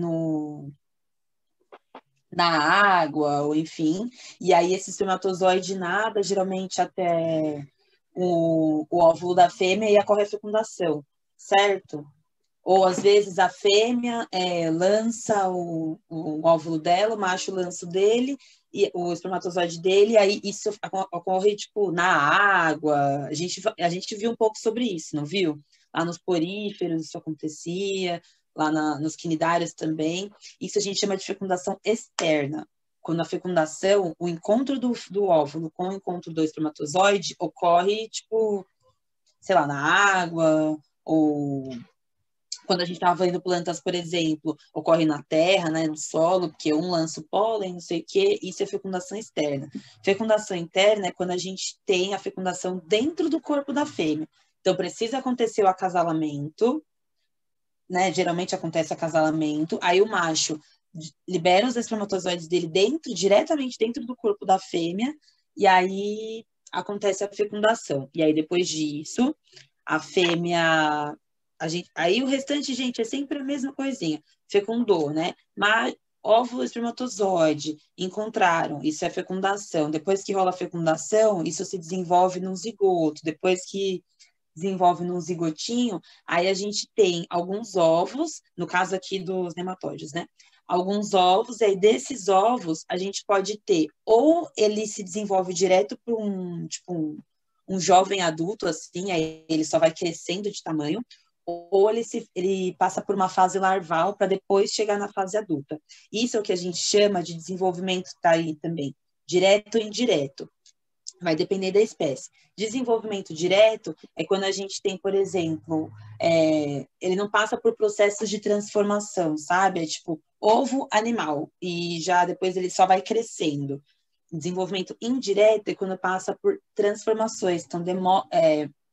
na água, ou enfim, e aí esse espermatozoide nada, geralmente até o óvulo da fêmea e ocorre a fecundação, certo? Ou, às vezes, a fêmea lança o óvulo dela, o macho lança o dele, e o espermatozoide dele, e aí isso ocorre, tipo, na água. A gente viu um pouco sobre isso, não viu? Lá nos poríferos isso acontecia, lá nos quinidários também. Isso a gente chama de fecundação externa. Quando a fecundação, o encontro do óvulo com o encontro do espermatozoide ocorre, tipo, sei lá, na água, ou quando a gente estava vendo plantas, por exemplo, ocorre na terra, né, no solo, porque um lança o pólen, não sei o quê, isso é fecundação externa. Fecundação interna é quando a gente tem a fecundação dentro do corpo da fêmea. Então, precisa acontecer o acasalamento, né, geralmente acontece o acasalamento, aí o macho libera os espermatozoides dele diretamente dentro do corpo da fêmea, e aí acontece a fecundação. E aí, depois disso, a fêmea... aí o restante, gente, é sempre a mesma coisinha. Fecundou, né? Mas óvulo, espermatozoide, encontraram. Isso é fecundação. Depois que rola a fecundação, isso se desenvolve num zigoto. Depois que desenvolve num zigotinho, aí a gente tem alguns ovos, no caso aqui dos nematóides, né? Alguns ovos, e aí desses ovos a gente pode ter, ou ele se desenvolve direto para um jovem adulto, assim, aí ele só vai crescendo de tamanho, ou ele passa por uma fase larval para depois chegar na fase adulta. Isso é o que a gente chama de desenvolvimento, tá aí também, direto e indireto. Vai depender da espécie. Desenvolvimento direto é quando a gente tem, por exemplo, ele não passa por processos de transformação, sabe? É tipo ovo animal, e já depois ele só vai crescendo. Desenvolvimento indireto é quando passa por transformações, então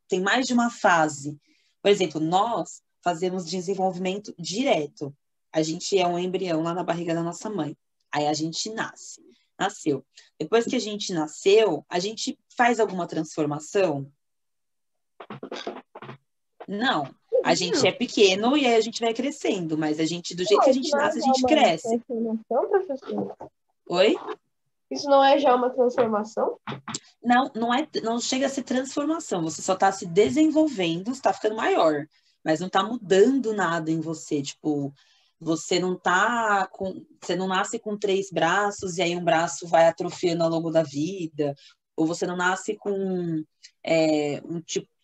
tem mais de uma fase. Por exemplo, nós fazemos desenvolvimento direto. A gente é um embrião lá na barriga da nossa mãe. Aí a gente nasceu. Depois que a gente nasceu, a gente faz alguma transformação? Não. A gente é pequeno e aí a gente vai crescendo, mas do jeito que a gente nasce, a gente cresce. Transformação, professor? Oi? Isso não é já uma transformação? Não chega a ser transformação, você só está se desenvolvendo, está ficando maior, mas não está mudando nada em você, tipo, você não nasce com 3 braços e aí um braço vai atrofiando ao longo da vida, ou você não nasce com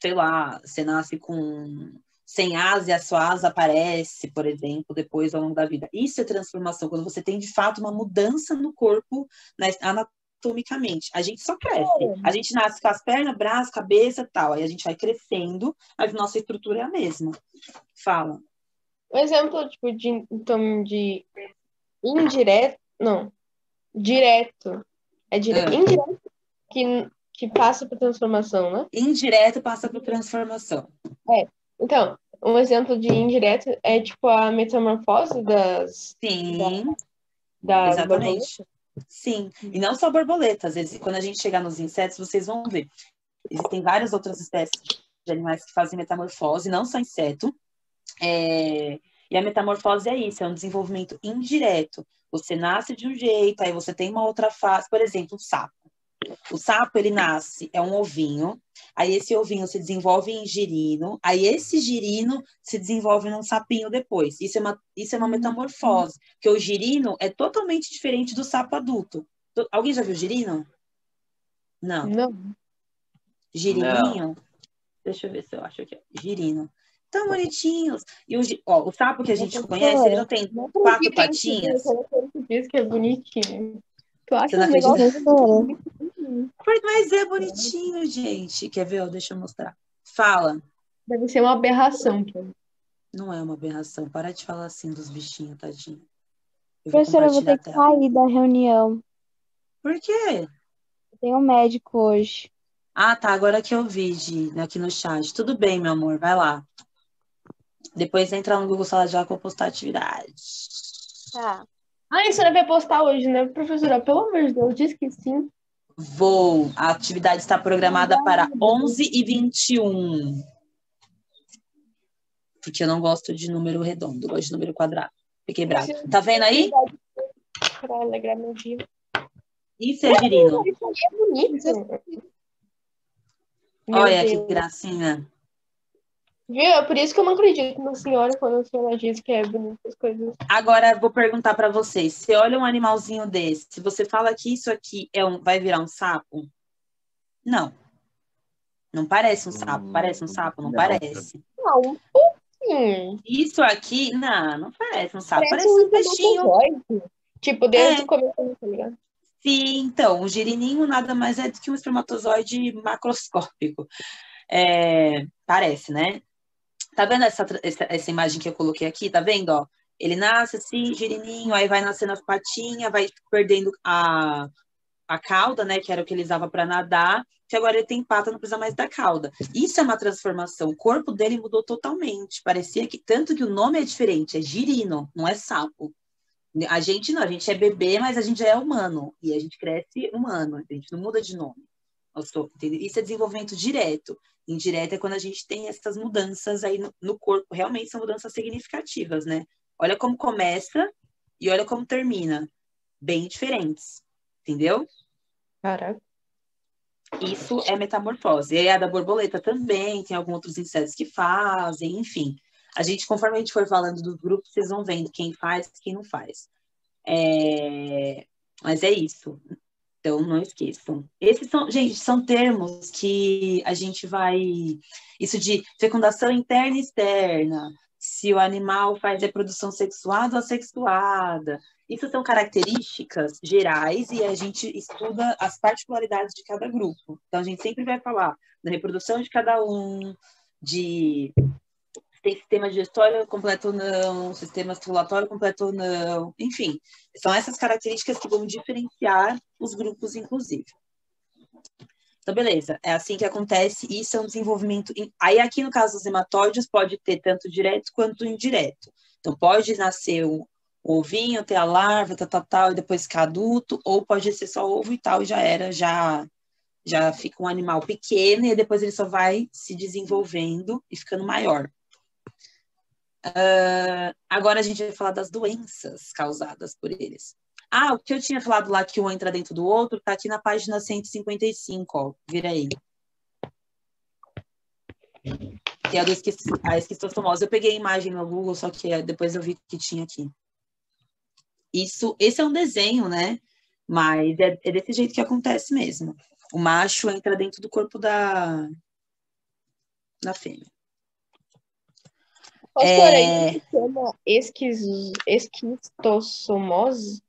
sei lá, você nasce sem asa e a sua asa aparece, por exemplo, depois ao longo da vida. Isso é transformação, quando você tem de fato uma mudança no corpo, né, anatomicamente. A gente só cresce. A gente nasce com as pernas, braço, cabeça e tal. Aí a gente vai crescendo, mas nossa estrutura é a mesma. Fala. Um exemplo, tipo, de indireto... Não. Direto. É direto. Indireto que passa por transformação, né? Indireto passa por transformação. Então, um exemplo de indireto é tipo a metamorfose das... Sim, das exatamente. Borboletas. Sim, e não só borboletas. Às vezes, quando a gente chegar nos insetos, vocês vão ver. Existem várias outras espécies de animais que fazem metamorfose, não só inseto. E a metamorfose é isso, é um desenvolvimento indireto. Você nasce de um jeito, aí você tem uma outra fase. Por exemplo, o sapo. O sapo, ele nasce, é um ovinho, aí esse ovinho se desenvolve em girino, aí esse girino se desenvolve num sapinho depois. Isso é uma metamorfose, porque o girino é totalmente diferente do sapo adulto. Alguém já viu girino? Não. Girininho? Não. Deixa eu ver se eu acho aqui. Girino. Tão bonitinhos. E o sapo que a gente conhece, ele não tem 4 patinhas. Diz que é bonitinho. Tu acha Você não acredita? acredita? Mas é bonitinho, gente. Quer ver? Deixa eu mostrar. Fala. Deve ser uma aberração. Não é uma aberração. Para de falar assim dos bichinhos, tadinho. Professora, eu vou ter que sair da reunião. Por quê? Eu tenho um médico hoje. Ah, tá. Agora que eu vi, Gi, aqui no chat. Tudo bem, meu amor. Vai lá. Depois entra no Google Sala de Aula para postar atividade. Tá. Ah, isso não vai postar hoje, né, professora? Pelo amor de Deus, diz que sim. Vou. A atividade está programada para 11h21. Porque eu não gosto de número redondo, eu gosto de número quadrado. Fiquei brava. Tá vendo aí? Para alegrar meu dia. Isso é girino. Isso aí é bonito. Olha que gracinha. Viu? É por isso que eu não acredito na senhora quando a senhora diz que é bonito as coisas. Agora eu vou perguntar para vocês. Você olha um animalzinho desse, se você fala que isso aqui vai virar um sapo? Não. Não parece um sapo. Parece um sapo? Não parece. Não, um pouquinho. Isso aqui, não parece um sapo. Parece um peixinho. Tipo, desde o começo, tá ligado? Sim, então, o girininho nada mais é do que um espermatozoide macroscópico. Parece, né? Tá vendo essa imagem que eu coloquei aqui? Tá vendo, ó? Ele nasce assim, girininho, aí vai nascendo as patinhas, vai perdendo a cauda, né? Que era o que ele usava para nadar, que agora ele tem pata, não precisa mais da cauda. Isso é uma transformação. O corpo dele mudou totalmente. Parecia que, tanto que o nome é diferente, é girino, não é sapo. A gente não, a gente é bebê, mas a gente já é humano. E a gente cresce humano, a gente não muda de nome. Isso é desenvolvimento direto. Indireto é quando a gente tem essas mudanças aí no corpo. Realmente são mudanças significativas, né? Olha como começa e olha como termina. Bem diferentes. Entendeu? Caraca. Isso é metamorfose. E a da borboleta também, tem alguns outros insetos que fazem, enfim. Conforme a gente for falando dos grupos, vocês vão vendo quem faz e quem não faz. Mas é isso. Então, não esqueçam. Esses são termos que a gente vai... Isso de fecundação interna e externa, se o animal faz reprodução sexuada ou assexuada. Isso são características gerais e a gente estuda as particularidades de cada grupo. Então, a gente sempre vai falar da reprodução de cada um, de tem sistema digestório completo ou não, sistema circulatório completo ou não, enfim. São essas características que vão diferenciar os grupos, inclusive. Então, beleza, é assim que acontece, isso é um desenvolvimento... Aí, aqui no caso dos hematóides, pode ter tanto direto quanto indireto. Então, pode nascer o ovinho, ter a larva, tal, e depois ficar adulto, ou pode ser só ovo e tal, e já era, já fica um animal pequeno, e depois ele só vai se desenvolvendo e ficando maior. Agora a gente vai falar das doenças causadas por eles. O que eu tinha falado lá que um entra dentro do outro, tá aqui na página 155, ó. Vira aí. Que é a esquistossomose. Eu peguei a imagem no Google, só que depois eu vi que tinha aqui. Esse é um desenho, né? Mas é desse jeito que acontece mesmo. O macho entra dentro do corpo da fêmea. Isso se chama esquistossomose?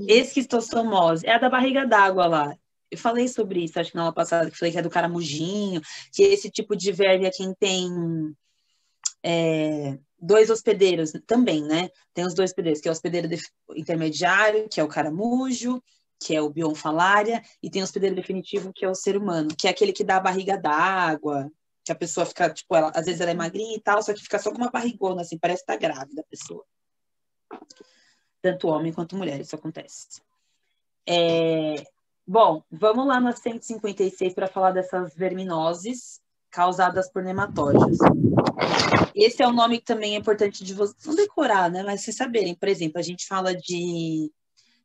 Esquistossomose. É a da barriga d'água lá. Eu falei sobre isso, acho que na aula passada, que falei que é do caramujinho, que esse tipo de verme é quem tem 2 hospedeiros também, né? Tem os 2 hospedeiros, que é o hospedeiro intermediário, que é o caramujo, que é o bionfalaria, e tem o hospedeiro definitivo, que é o ser humano, que é aquele que dá a barriga d'água, que a pessoa fica, tipo, às vezes ela é magrinha e tal, só que fica só com uma barrigona, assim, parece que tá grávida a pessoa. Tanto homem quanto mulher, isso acontece. Bom, vamos lá na 156 para falar dessas verminoses causadas por nematóides. Esse é um nome que também é importante de vocês não decorar, né? Mas vocês saberem. Por exemplo, a gente fala de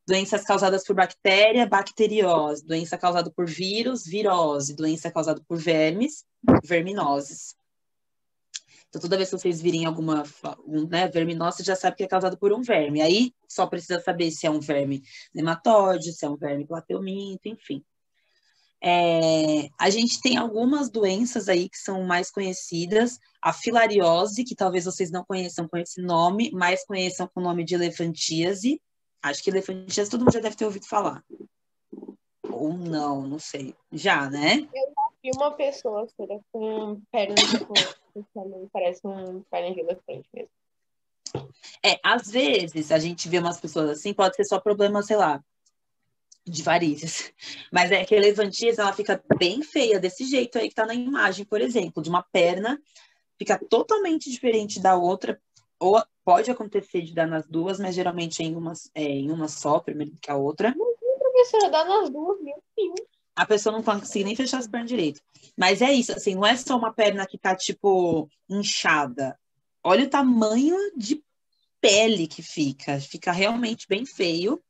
doenças causadas por bactéria, bacteriose, doença causada por vírus, virose, doença causada por vermes, verminoses. Então, toda vez que vocês virem alguma verminose, você já sabe que é causado por um verme. Aí, só precisa saber se é um verme nematóide, se é um verme plateuminto, enfim. A gente tem algumas doenças aí que são mais conhecidas. A filariose, que talvez vocês não conheçam com esse nome, mas conheçam com o nome de elefantíase. Acho que elefantíase todo mundo já deve ter ouvido falar. Ou não sei. Já, né? Eu já vi uma pessoa com pernas de também parece um perna de elefante mesmo. Às vezes a gente vê umas pessoas assim, pode ser só problema, sei lá, de varizes. Mas é que a elefantíase, ela fica bem feia, desse jeito aí que tá na imagem, por exemplo, de uma perna, fica totalmente diferente da outra, ou pode acontecer de dar nas duas, mas geralmente é em uma só, primeiro que a outra. Professora, dá nas duas, meu Deus. A pessoa não consegue nem fechar as pernas direito. Mas é isso, assim, não é só uma perna que tá, tipo, inchada. Olha o tamanho de pele que fica. Fica realmente bem feio.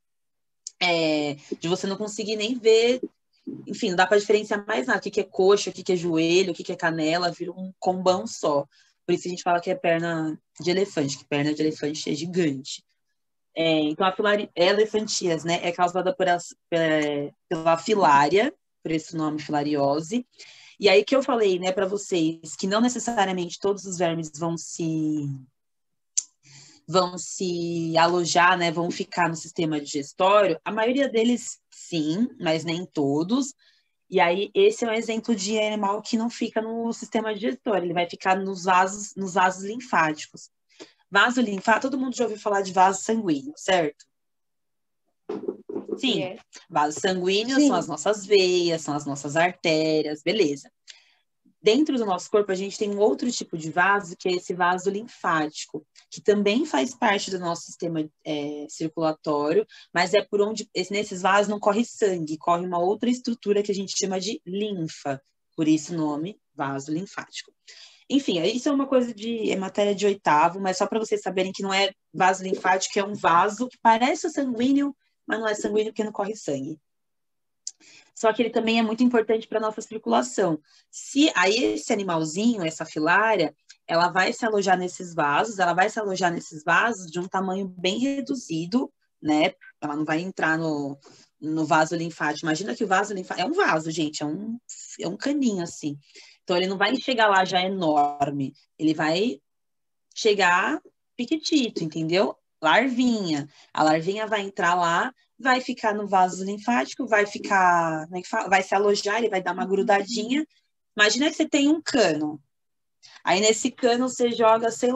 De você não conseguir nem ver. Enfim, não dá para diferenciar mais nada. O que é coxa, o que é joelho, o que é canela. Vira um combão só. Por isso a gente fala que é perna de elefante, que perna de elefante é gigante. Então, a elefantíase, né, é causada pela filária, por esse nome filariose. E aí que eu falei, né, para vocês, que não necessariamente todos os vermes vão se alojar, né, vão ficar no sistema digestório. A maioria deles, sim, mas nem todos. E aí, esse é um exemplo de animal que não fica no sistema digestório, ele vai ficar nos vasos linfáticos. Vaso linfático, todo mundo já ouviu falar de vaso sanguíneo, certo? Sim. Yeah. Vasos sanguíneos são as nossas veias, são as nossas artérias, beleza. Dentro do nosso corpo, a gente tem um outro tipo de vaso, que é esse vaso linfático, que também faz parte do nosso sistema circulatório, mas é por onde, nesses vasos não corre sangue, corre uma outra estrutura que a gente chama de linfa, por isso o nome vaso linfático. Enfim, isso é uma coisa é matéria de oitavo, mas só para vocês saberem que não é vaso linfático, é um vaso que parece o sanguíneo, mas não é sanguíneo porque não corre sangue. Só que ele também é muito importante para a nossa circulação. Aí esse animalzinho, essa filária, ela vai se alojar nesses vasos, de um tamanho bem reduzido, né? Ela não vai entrar no vaso linfático. Imagina que o vaso linfático é um vaso, gente, é um caninho assim. Então ele não vai chegar lá já enorme, ele vai chegar piquitito, entendeu? Larvinha. A larvinha vai entrar lá, vai ficar no vaso linfático, vai se alojar, ele vai dar uma grudadinha. Imagina que você tem um cano. Aí nesse cano você joga, você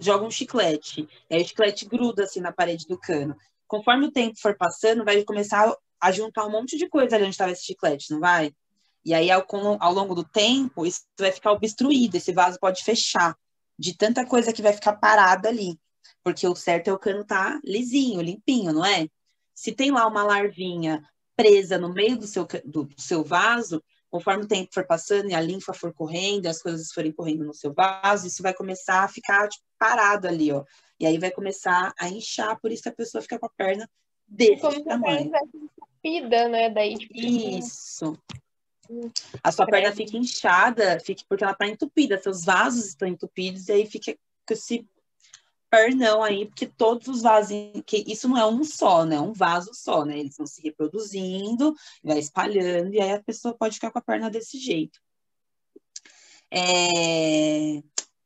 joga um chiclete. E aí o chiclete gruda assim na parede do cano. Conforme o tempo for passando, vai começar a juntar um monte de coisa ali onde estava esse chiclete, não vai? E aí ao longo do tempo, isso vai ficar obstruído, esse vaso pode fechar de tanta coisa que vai ficar parada ali. Porque o certo é o cano tá lisinho, limpinho, não é? Se tem lá uma larvinha presa no meio do seu vaso, conforme o tempo for passando e a linfa for correndo, as coisas forem correndo no seu vaso, isso vai começar a ficar parado ali, ó. E aí vai começar a inchar, por isso que a pessoa fica com a perna desse tamanho. Como se a perna tivesse entupida, né? Daí, tipo, isso. A sua perna fica inchada, porque ela tá entupida, seus vasos estão entupidos, e aí fica com esse pernão aí, porque todos os vasos, que isso não é um só, né? Um vaso só, né? Eles vão se reproduzindo, vai espalhando, e aí a pessoa pode ficar com a perna desse jeito.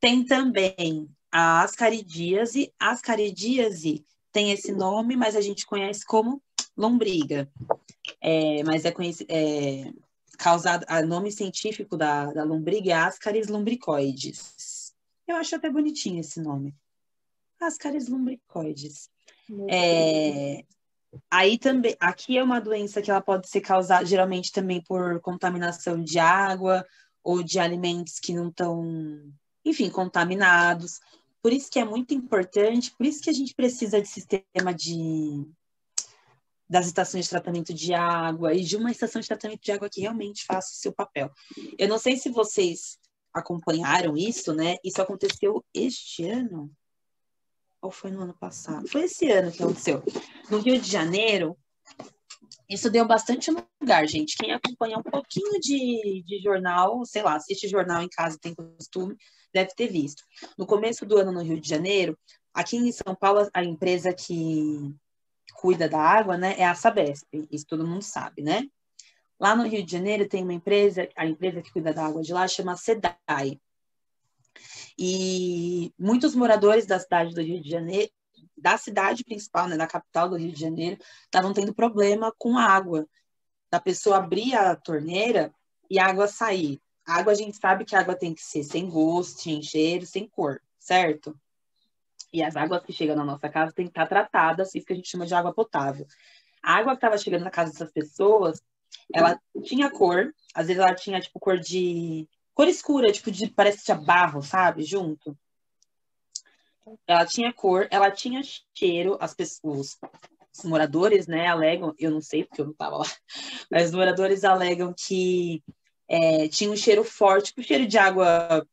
Tem também a ascaridíase. A ascaridíase tem esse nome, mas a gente conhece como lombriga. Mas o nome científico da lombriga é Ascaris lumbricoides. Eu acho até bonitinho esse nome. Ascaris lumbricoides. Aí também, aqui é uma doença que ela pode ser causada geralmente também por contaminação de água ou de alimentos que não estão, enfim, contaminados. Por isso que é muito importante, por isso que a gente precisa de sistema das estações de tratamento de água e de uma estação de tratamento de água que realmente faça o seu papel. Eu não sei se vocês acompanharam isso, né? Isso aconteceu este ano? Ou foi no ano passado? Foi esse ano que aconteceu. No Rio de Janeiro, isso deu bastante lugar, gente. Quem acompanha um pouquinho de jornal, sei lá, assiste jornal em casa, tem costume, deve ter visto. No começo do ano no Rio de Janeiro, aqui em São Paulo, a empresa que cuida da água, né, é a Sabesp. Isso todo mundo sabe, né? Lá no Rio de Janeiro tem uma empresa, a empresa que cuida da água de lá chama SEDAI. E muitos moradores da cidade do Rio de Janeiro, da cidade principal, né, da capital do Rio de Janeiro, estavam tendo problema com a água. Da pessoa abrir a torneira e a água sair. A água, a gente sabe que a água tem que ser sem gosto, sem cheiro, sem cor, certo? E as águas que chegam na nossa casa têm que estar tratadas, isso que a gente chama de água potável. A água que estava chegando na casa dessas pessoas, ela tinha cor, às vezes ela tinha, tipo, cor escura, tipo, parece que tinha barro, sabe, junto. Ela tinha cor, ela tinha cheiro, os moradores, né, alegam, eu não sei porque eu não estava lá, mas os moradores alegam que tinha um cheiro forte, tipo cheiro de água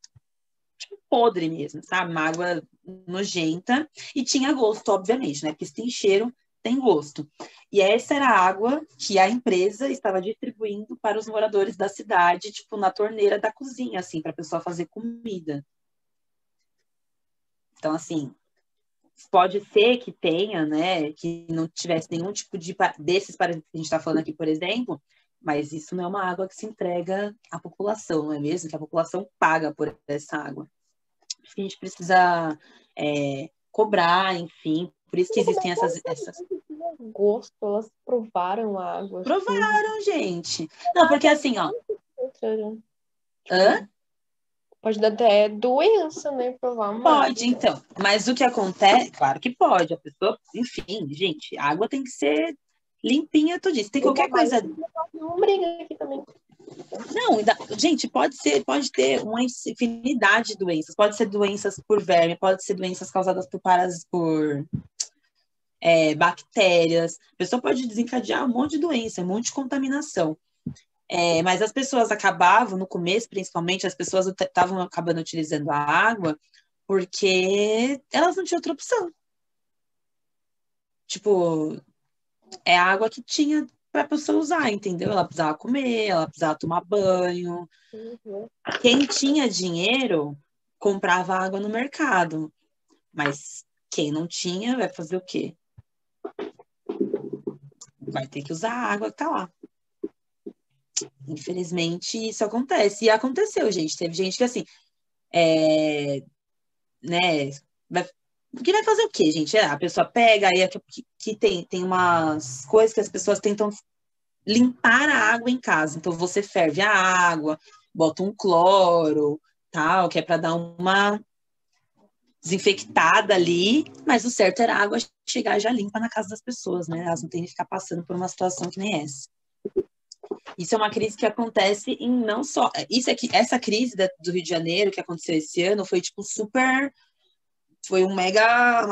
tipo, podre mesmo, sabe, uma água nojenta, e tinha gosto, obviamente, né, porque se tem cheiro, tem gosto. E essa era a água que a empresa estava distribuindo para os moradores da cidade, tipo, na torneira da cozinha, assim, para a pessoa fazer comida. Então, assim, pode ser que tenha, né, que não tivesse nenhum tipo desses parasitas que a gente está falando aqui, por exemplo, mas isso não é uma água que se entrega à população, não é mesmo? Que a população paga por essa água. A gente precisa cobrar, enfim, por isso que existem essas... gosto, elas provaram a água. Provaram, gente. Não, porque assim, ó. Hã? Pode dar até doença, né? Provar uma Pode, água. então. Mas o que acontece, claro que pode. A pessoa, enfim, gente, a água tem que ser limpinha, tu disse. Tem qualquer coisa. Não briga aqui também. Não, gente, pode ter uma infinidade de doenças. Pode ser doenças por verme, pode ser doenças causadas por bactérias. A pessoa pode desencadear um monte de doença, um monte de contaminação. Mas as pessoas acabavam, no começo, principalmente, as pessoas estavam acabando utilizando a água porque elas não tinham outra opção. Tipo, é a água que tinha para a pessoa usar, entendeu? Ela precisava comer, ela precisava tomar banho. Quem tinha dinheiro comprava água no mercado. Mas quem não tinha vai fazer o quê? Vai ter que usar a água que tá lá. Infelizmente, isso acontece. E aconteceu, gente. Teve gente que, assim, que vai fazer o quê, gente? A pessoa pega, aí que tem umas coisas que as pessoas tentam limpar a água em casa. Então, você ferve a água, bota um cloro, tal, que é para dar uma desinfectada ali, mas o certo era a água chegar já limpa na casa das pessoas, né? Elas não têm que ficar passando por uma situação que nem essa. Isso é uma crise que acontece em não só... Essa crise do Rio de Janeiro que aconteceu esse ano foi, tipo, super... Foi uma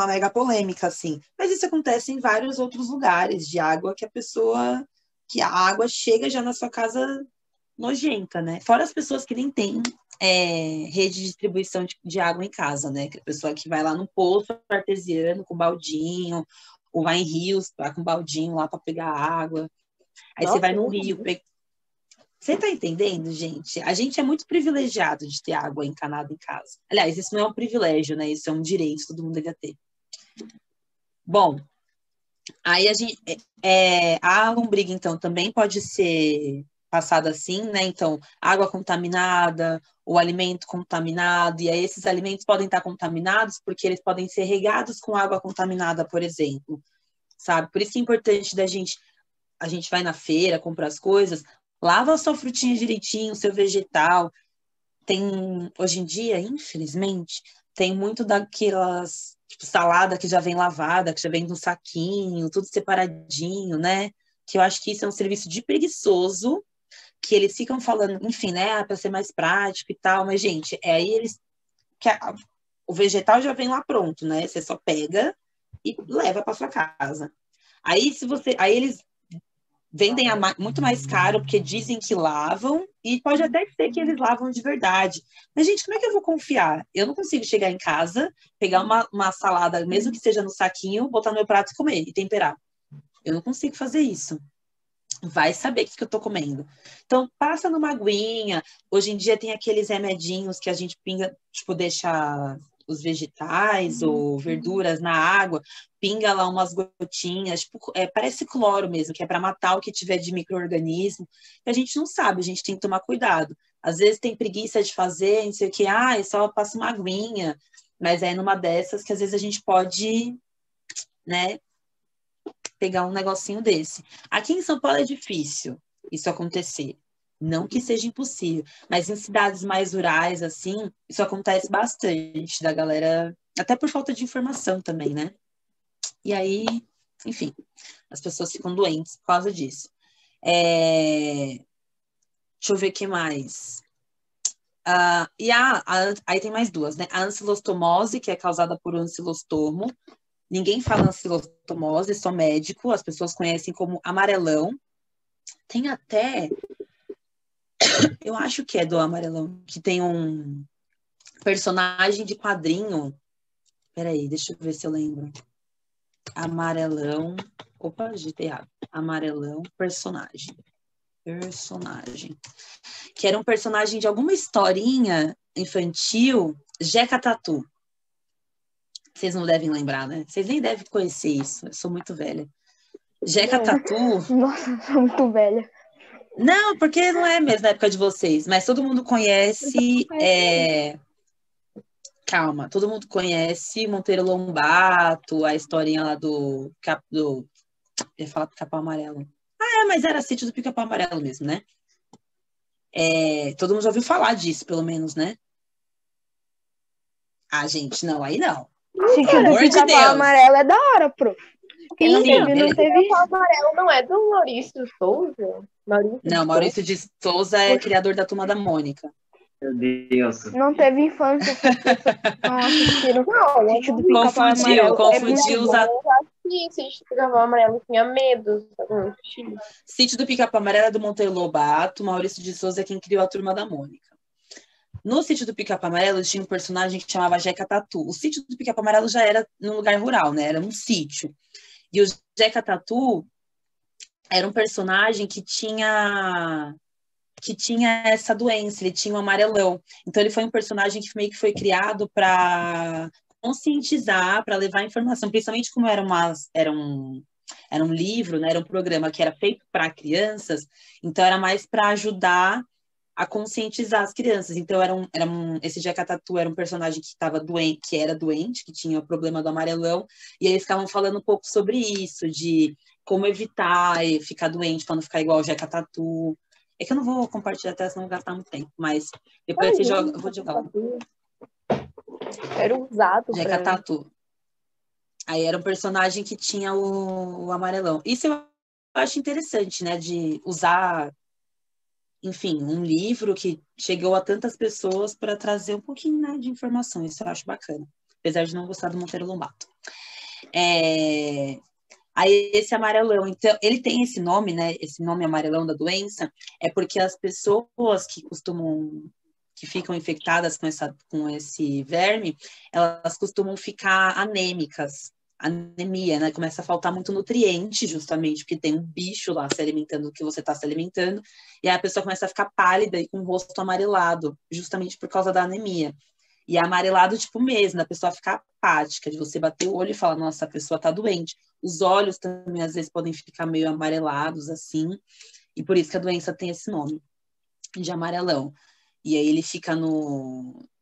mega polêmica, assim. Mas isso acontece em vários outros lugares de água que a água chega já na sua casa nojenta, né? Fora as pessoas que nem têm rede de distribuição de água em casa, né? Que a pessoa que vai lá no poço artesiano com baldinho, ou vai em rios, vai com baldinho lá para pegar água. Aí você vai no rio. Você tá entendendo, gente? A gente é muito privilegiado de ter água encanada em casa. Aliás, isso não é um privilégio, né? Isso é um direito, todo mundo deve ter. Bom, aí a lombriga, então, também pode ser passada assim, né? Então, água contaminada, o alimento contaminado, e aí esses alimentos podem estar contaminados porque eles podem ser regados com água contaminada, por exemplo, sabe? Por isso que é importante a gente vai na feira, compra as coisas, lava a sua frutinha direitinho, o seu vegetal. Hoje em dia, infelizmente, tem muito daquelas tipo, salada que já vem lavada, que já vem no saquinho, tudo separadinho, né? Que eu acho que isso é um serviço de preguiçoso, que eles ficam falando, enfim, né, para ser mais prático e tal, mas, gente, aí o vegetal já vem lá pronto, né? Você só pega e leva para sua casa. Aí eles vendem muito mais caro, porque dizem que lavam, e pode até ser que eles lavam de verdade. Mas, gente, como é que eu vou confiar? Eu não consigo chegar em casa, pegar uma salada, mesmo que seja no saquinho, botar no meu prato e comer, e temperar. Eu não consigo fazer isso. Vai saber o que eu tô comendo. Então, passa numa aguinha. Hoje em dia tem aqueles remedinhos que a gente pinga, tipo, deixa os vegetais ou verduras na água, pinga lá umas gotinhas, tipo, parece cloro mesmo, que é para matar o que tiver de micro-organismo. A gente não sabe, a gente tem que tomar cuidado. Às vezes tem preguiça de fazer, não sei o que, só passa uma aguinha, mas é numa dessas que às vezes a gente pode, né, pegar um negocinho desse. Aqui em São Paulo é difícil isso acontecer. Não que seja impossível, mas em cidades mais rurais, assim, isso acontece bastante da galera, até por falta de informação também, né? E aí, enfim, as pessoas ficam doentes por causa disso. Deixa eu ver o que mais. Aí tem mais duas, né? A ancilostomose, que é causada por ancilostomo. Ninguém fala ancilostomose, só médico. As pessoas conhecem como amarelão. Tem até... Eu acho que é do amarelão, que tem um personagem de quadrinho. Peraí, deixa eu ver se eu lembro. Amarelão. Opa, digitei errado. Amarelão, personagem. Que era um personagem de alguma historinha infantil, Jeca Tatu. Vocês não devem lembrar, né? Vocês nem devem conhecer isso. Eu sou muito velha. Jeca Tatu. Nossa, eu sou muito velha. Não, porque não é mesmo da época de vocês, mas todo mundo conhece. Calma, todo mundo conhece Monteiro Lobato, a historinha lá do ia falar Pica-Pau Amarelo. Mas era Sítio do Pica-Pau Amarelo mesmo, né? Todo mundo já ouviu falar disso, pelo menos, né? Gente, não, aí não. Sítio do amor de Pica-Pau Deus. Amarelo é da hora, pro. Quem não Sim, teve, não teve. O Amarelo não é do Maurício Souza? Maurício de Souza é criador da Turma da Mônica. Meu Deus. Não teve infância porque não assistiram. Não, Sítio do Pica-Pau Amarelo. Confundiu os Sim, Sítio do Pica-Pau Amarelo tinha medo. Sítio do Pica-Pau Amarelo é do Monteiro Lobato, Maurício de Souza é quem criou a Turma da Mônica. No Sítio do Pica-Pau Amarelo tinha um personagem que chamava Jeca Tatu. O Sítio do Pica-Pau Amarelo já era num lugar rural, né? Era um sítio. E o Jeca Tatu era um personagem que tinha essa doença, ele tinha um amarelão. Então ele foi um personagem que meio que foi criado para conscientizar, para levar informação, principalmente como era um livro, né? Era um programa que era feito para crianças, então era mais para ajudar a conscientizar as crianças. Então esse Jeca Tatu era um personagem que estava doente, que tinha o problema do amarelão, e aí eles ficavam falando um pouco sobre isso, de como evitar ficar doente para não ficar igual o Jeca Tatu. É que eu não vou compartilhar até, senão vou gastar muito tempo, mas depois eu vou jogar lá. Era usado Jeca Tatu. Aí era um personagem que tinha o amarelão. Isso eu acho interessante, né? De usar, enfim, um livro que chegou a tantas pessoas para trazer um pouquinho, né, de informação. Isso eu acho bacana. Apesar de não gostar do Monteiro Lobato. Aí esse amarelão, então, ele tem esse nome, né? Esse nome amarelão da doença, é porque as pessoas que ficam infectadas com esse verme, elas costumam ficar anêmicas, anemia, né? Começa a faltar muito nutriente, justamente, porque tem um bicho lá se alimentando do que você está se alimentando, e aí a pessoa começa a ficar pálida e com o rosto amarelado, justamente por causa da anemia. E é amarelado, tipo mesmo, a pessoa ficar apática, de você bater o olho e falar, nossa, a pessoa tá doente. Os olhos também, às vezes, podem ficar meio amarelados, assim, e por isso que a doença tem esse nome, de amarelão. E aí ele fica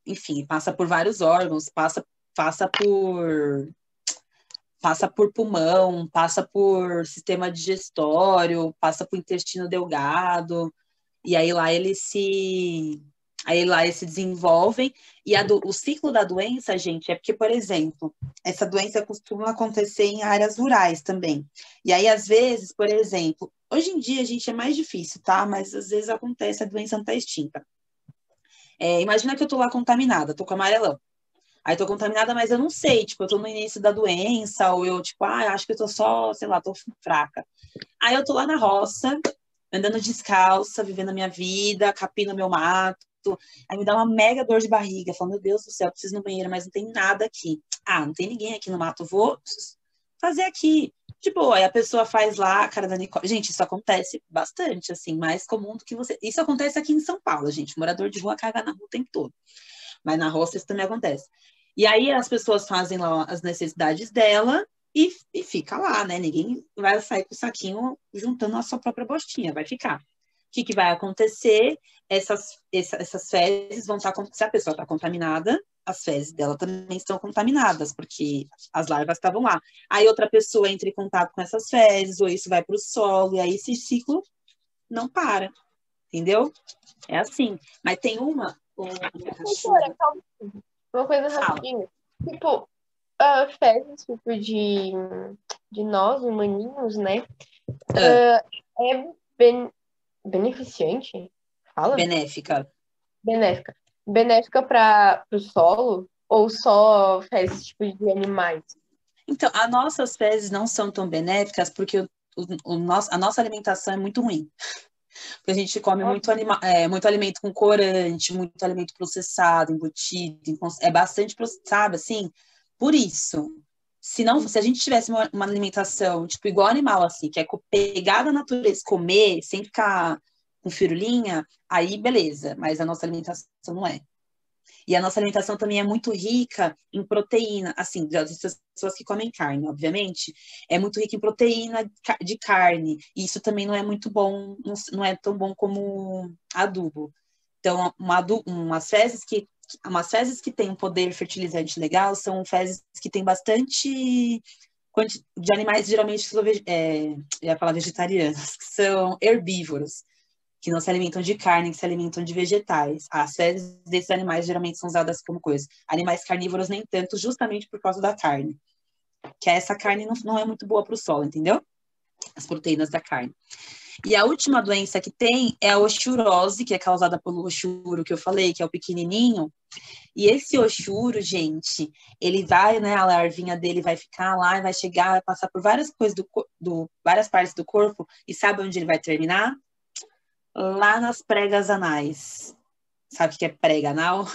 enfim, passa por vários órgãos, passa por pulmão, passa por sistema digestório, passa por intestino delgado, e aí lá eles se desenvolvem, e o ciclo da doença, gente, é porque, por exemplo, essa doença costuma acontecer em áreas rurais também. E aí, às vezes, por exemplo, hoje em dia, gente, é mais difícil, tá? Mas às vezes acontece, a doença não tá extinta. Imagina que eu tô lá contaminada, tô com amarelão. Aí tô contaminada, mas eu não sei, tipo, eu tô no início da doença, ou eu, tipo, acho que eu tô só, sei lá, tô fraca. Aí eu tô lá na roça, andando descalça, vivendo a minha vida, capino meu mato, aí me dá uma mega dor de barriga, falando, meu Deus do céu, preciso ir no banheiro, mas não tem nada aqui. Não tem ninguém aqui no mato, vou fazer aqui. De boa, aí a pessoa faz lá a cara da Nicole. Gente, isso acontece bastante, assim, mais comum do que você... Isso acontece aqui em São Paulo, gente, morador de rua caga na rua o tempo todo. Mas na roça isso também acontece. E aí as pessoas fazem lá as necessidades dela e fica lá, né? Ninguém vai sair com o saquinho juntando a sua própria bostinha, vai ficar. O que vai acontecer? Essas fezes vão estar... Se a pessoa está contaminada, as fezes dela também estão contaminadas, porque as larvas estavam lá. Aí outra pessoa entra em contato com essas fezes, ou isso vai para o solo, e aí esse ciclo não para, entendeu? É assim. Mas tem uma coisa rapidinha. Tipo, fezes, tipo, de nós, humaninhos, né? Beneficiante? Fala? Benéfica. Benéfica para o solo ou só fezes tipo de animais? Então, as nossas fezes não são tão benéficas porque a nossa alimentação é muito ruim. Porque a gente come muito alimento com corante, muito alimento processado, embutido, é bastante processado, sabe, assim? Por isso, se a gente tivesse uma alimentação, tipo, igual animal, assim, que é pegar da natureza, comer, sem ficar com firulinha, aí beleza, mas a nossa alimentação não é. E a nossa alimentação também é muito rica em proteína, assim, das pessoas que comem carne, obviamente, é muito rica em proteína de carne, e isso também não é muito bom, não é tão bom como adubo. Então, umas fezes que têm um poder fertilizante legal são fezes que têm bastante de animais geralmente, eu ia falar vegetarianos, que são herbívoros, que não se alimentam de carne, que se alimentam de vegetais. As fezes desses animais geralmente são usadas como coisa. Animais carnívoros nem tanto, justamente por causa da carne. Que essa carne não é muito boa para o solo, entendeu? As proteínas da carne. E a última doença que tem é a oxurose, que é causada pelo oxuro que eu falei, que é o pequenininho. E esse oxuro, gente, ele vai, né, a larvinha dele vai ficar lá, vai chegar, vai passar por várias coisas várias partes do corpo, e sabe onde ele vai terminar? Lá nas pregas anais. Sabe o que é prega anal?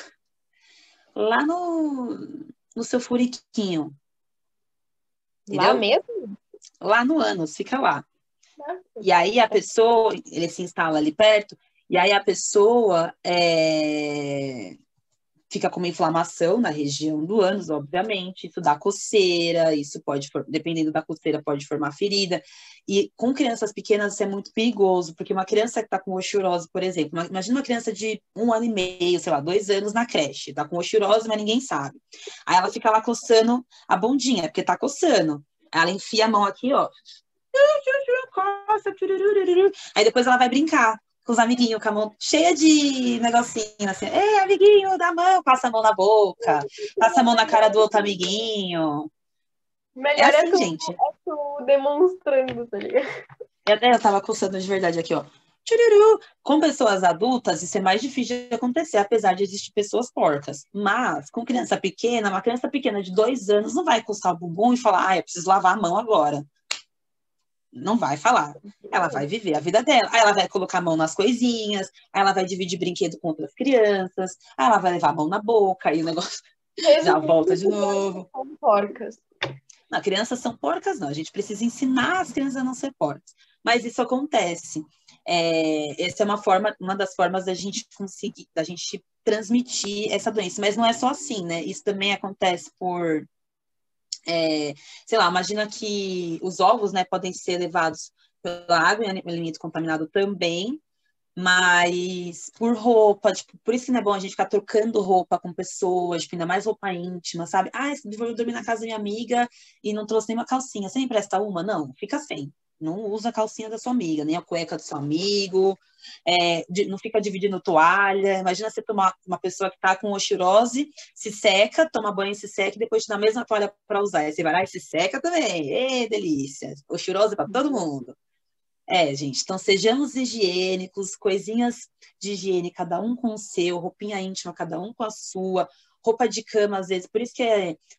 Lá no seu furiquinho. Entendeu? Lá mesmo? Lá no ânus, fica lá. E aí a pessoa, ele se instala ali perto, e aí a pessoa fica com uma inflamação na região do ânus, obviamente, isso dá coceira, isso pode, dependendo da coceira, pode formar ferida. E com crianças pequenas isso é muito perigoso, porque uma criança que está com oxurose, por exemplo, imagina uma criança de 1 ano e meio, sei lá, 2 anos na creche, está com oxurose, mas ninguém sabe. Aí ela fica lá coçando a bundinha, porque está coçando. Ela enfia a mão aqui, ó. Aí depois ela vai brincar com os amiguinhos, com a mão cheia de negocinho, assim. Ei, amiguinho, dá a mão. Passa a mão na boca. Passa a mão na cara do outro amiguinho. Melhor assim, gente. Tu demonstrando, tá ligado? Eu tava coçando de verdade aqui, ó. Com pessoas adultas, isso é mais difícil de acontecer, apesar de existir pessoas porcas. Mas, com criança pequena, uma criança pequena de 2 anos não vai coçar o bumbum e falar, eu preciso lavar a mão agora. Não vai falar. Ela vai viver a vida dela. Aí ela vai colocar a mão nas coisinhas, aí ela vai dividir brinquedo com outras crianças, aí ela vai levar a mão na boca, aí o negócio já volta de novo. São porcas. Não, crianças são porcas, não. A gente precisa ensinar as crianças a não ser porcas. Mas isso acontece. Essa é uma das formas da gente conseguir, da gente transmitir essa doença. Mas não é só assim, né? Isso também acontece por... sei lá, imagina que os ovos, né, podem ser levados pela água em alimento contaminado também, mas por roupa, tipo, por isso que não é bom a gente ficar trocando roupa com pessoas, tipo, ainda mais roupa íntima, sabe? Vou dormir na casa da minha amiga e não trouxe nenhuma calcinha, você me empresta uma? Não, fica sem. Não usa a calcinha da sua amiga, nem a cueca do seu amigo, não fica dividindo toalha. Imagina você tomar uma pessoa que está com oxurose, se seca, toma banho, se seca, e depois te dá a mesma toalha para usar. Aí você vai lá e se seca também. Delícia! Oxurose para todo mundo. Gente, então sejamos higiênicos, coisinhas de higiene, cada um com o seu, roupinha íntima, cada um com a sua, roupa de cama, às vezes, por isso que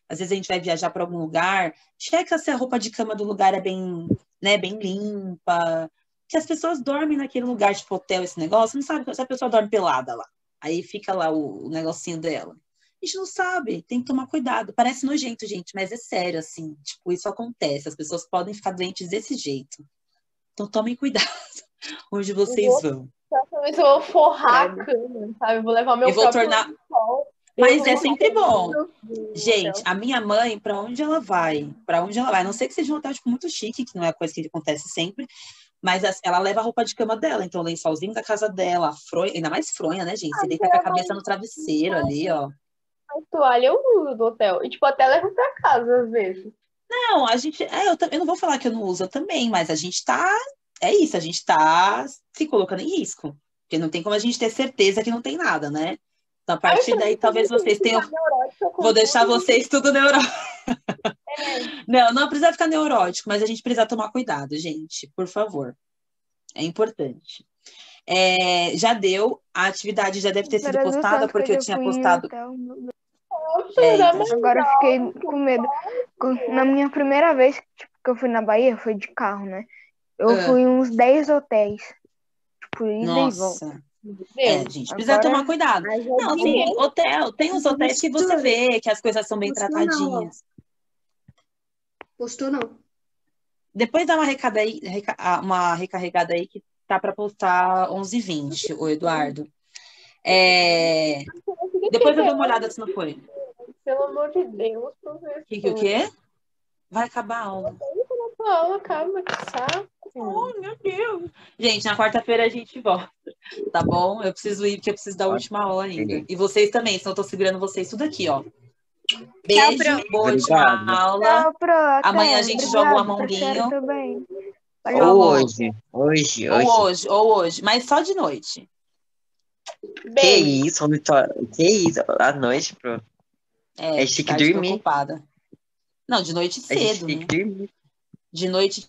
às vezes a gente vai viajar para algum lugar, checa se a roupa de cama do lugar é bem, né, bem limpa, que as pessoas dormem naquele lugar, tipo hotel, esse negócio, não sabe se a pessoa dorme pelada lá, aí fica lá o negocinho dela. A gente não sabe, tem que tomar cuidado. Parece nojento, gente, mas é sério, assim, tipo, isso acontece, as pessoas podem ficar doentes desse jeito. Então tomem cuidado onde vocês vão. Talvez eu vou forrar a cama, sabe? Vou levar meu próprio sol. Mas é sempre bom. Gente, a minha mãe, para onde ela vai? A não ser que seja um hotel tipo, muito chique, que não é coisa que acontece sempre, mas ela leva a roupa de cama dela, então o lençolzinho da casa dela, a fronha, ainda mais fronha, né, gente? Você deita com a cabeça no travesseiro ali, ó. A toalha eu uso do hotel. E, tipo, até levo pra casa, às vezes. Não, a gente... eu não vou falar que eu não uso, eu também, mas a gente tá... a gente tá se colocando em risco. Porque não tem como a gente ter certeza que não tem nada, né? Então, a partir daí, talvez vocês tenham... Vou deixar vocês tudo neurótico. Não precisa ficar neurótico, mas a gente precisa tomar cuidado, gente, por favor. É importante. Já deu, a atividade já deve ter sido postada, porque eu tinha postado... Agora eu fiquei com medo. Na minha primeira vez que eu fui na Bahia, foi de carro, né? Eu fui uns 10 hotéis. Tipo, ida e volta. Gente, precisa tomar cuidado. Não, sim, hotel, tem uns hotéis que você vê que as coisas são bem tratadinhas. Postou não. Depois dá uma recarregada aí que tá para postar 11h20, o Eduardo. Depois eu dou uma olhada se não foi. Pelo amor de Deus, professor. O quê? Vai acabar a aula. A aula acaba, que saco. Oh, meu Deus. Gente, na quarta-feira a gente volta, tá bom? Eu preciso ir, porque eu preciso da última aula ainda. E vocês também, senão eu tô segurando vocês tudo aqui, ó. Beijo, Tchau, boa última Obrigado. aula. Tchau, Pro. Até. Amanhã a gente joga o Obrigado, parceiro, Amonguinho. também. Ou hoje. Ou hoje, mas só de noite. Que Beijo. isso, Vitória? Que isso? À noite, bro. A gente tem que tarde dormir. preocupada. Não, de noite A gente cedo, tem né? que dormir. De noite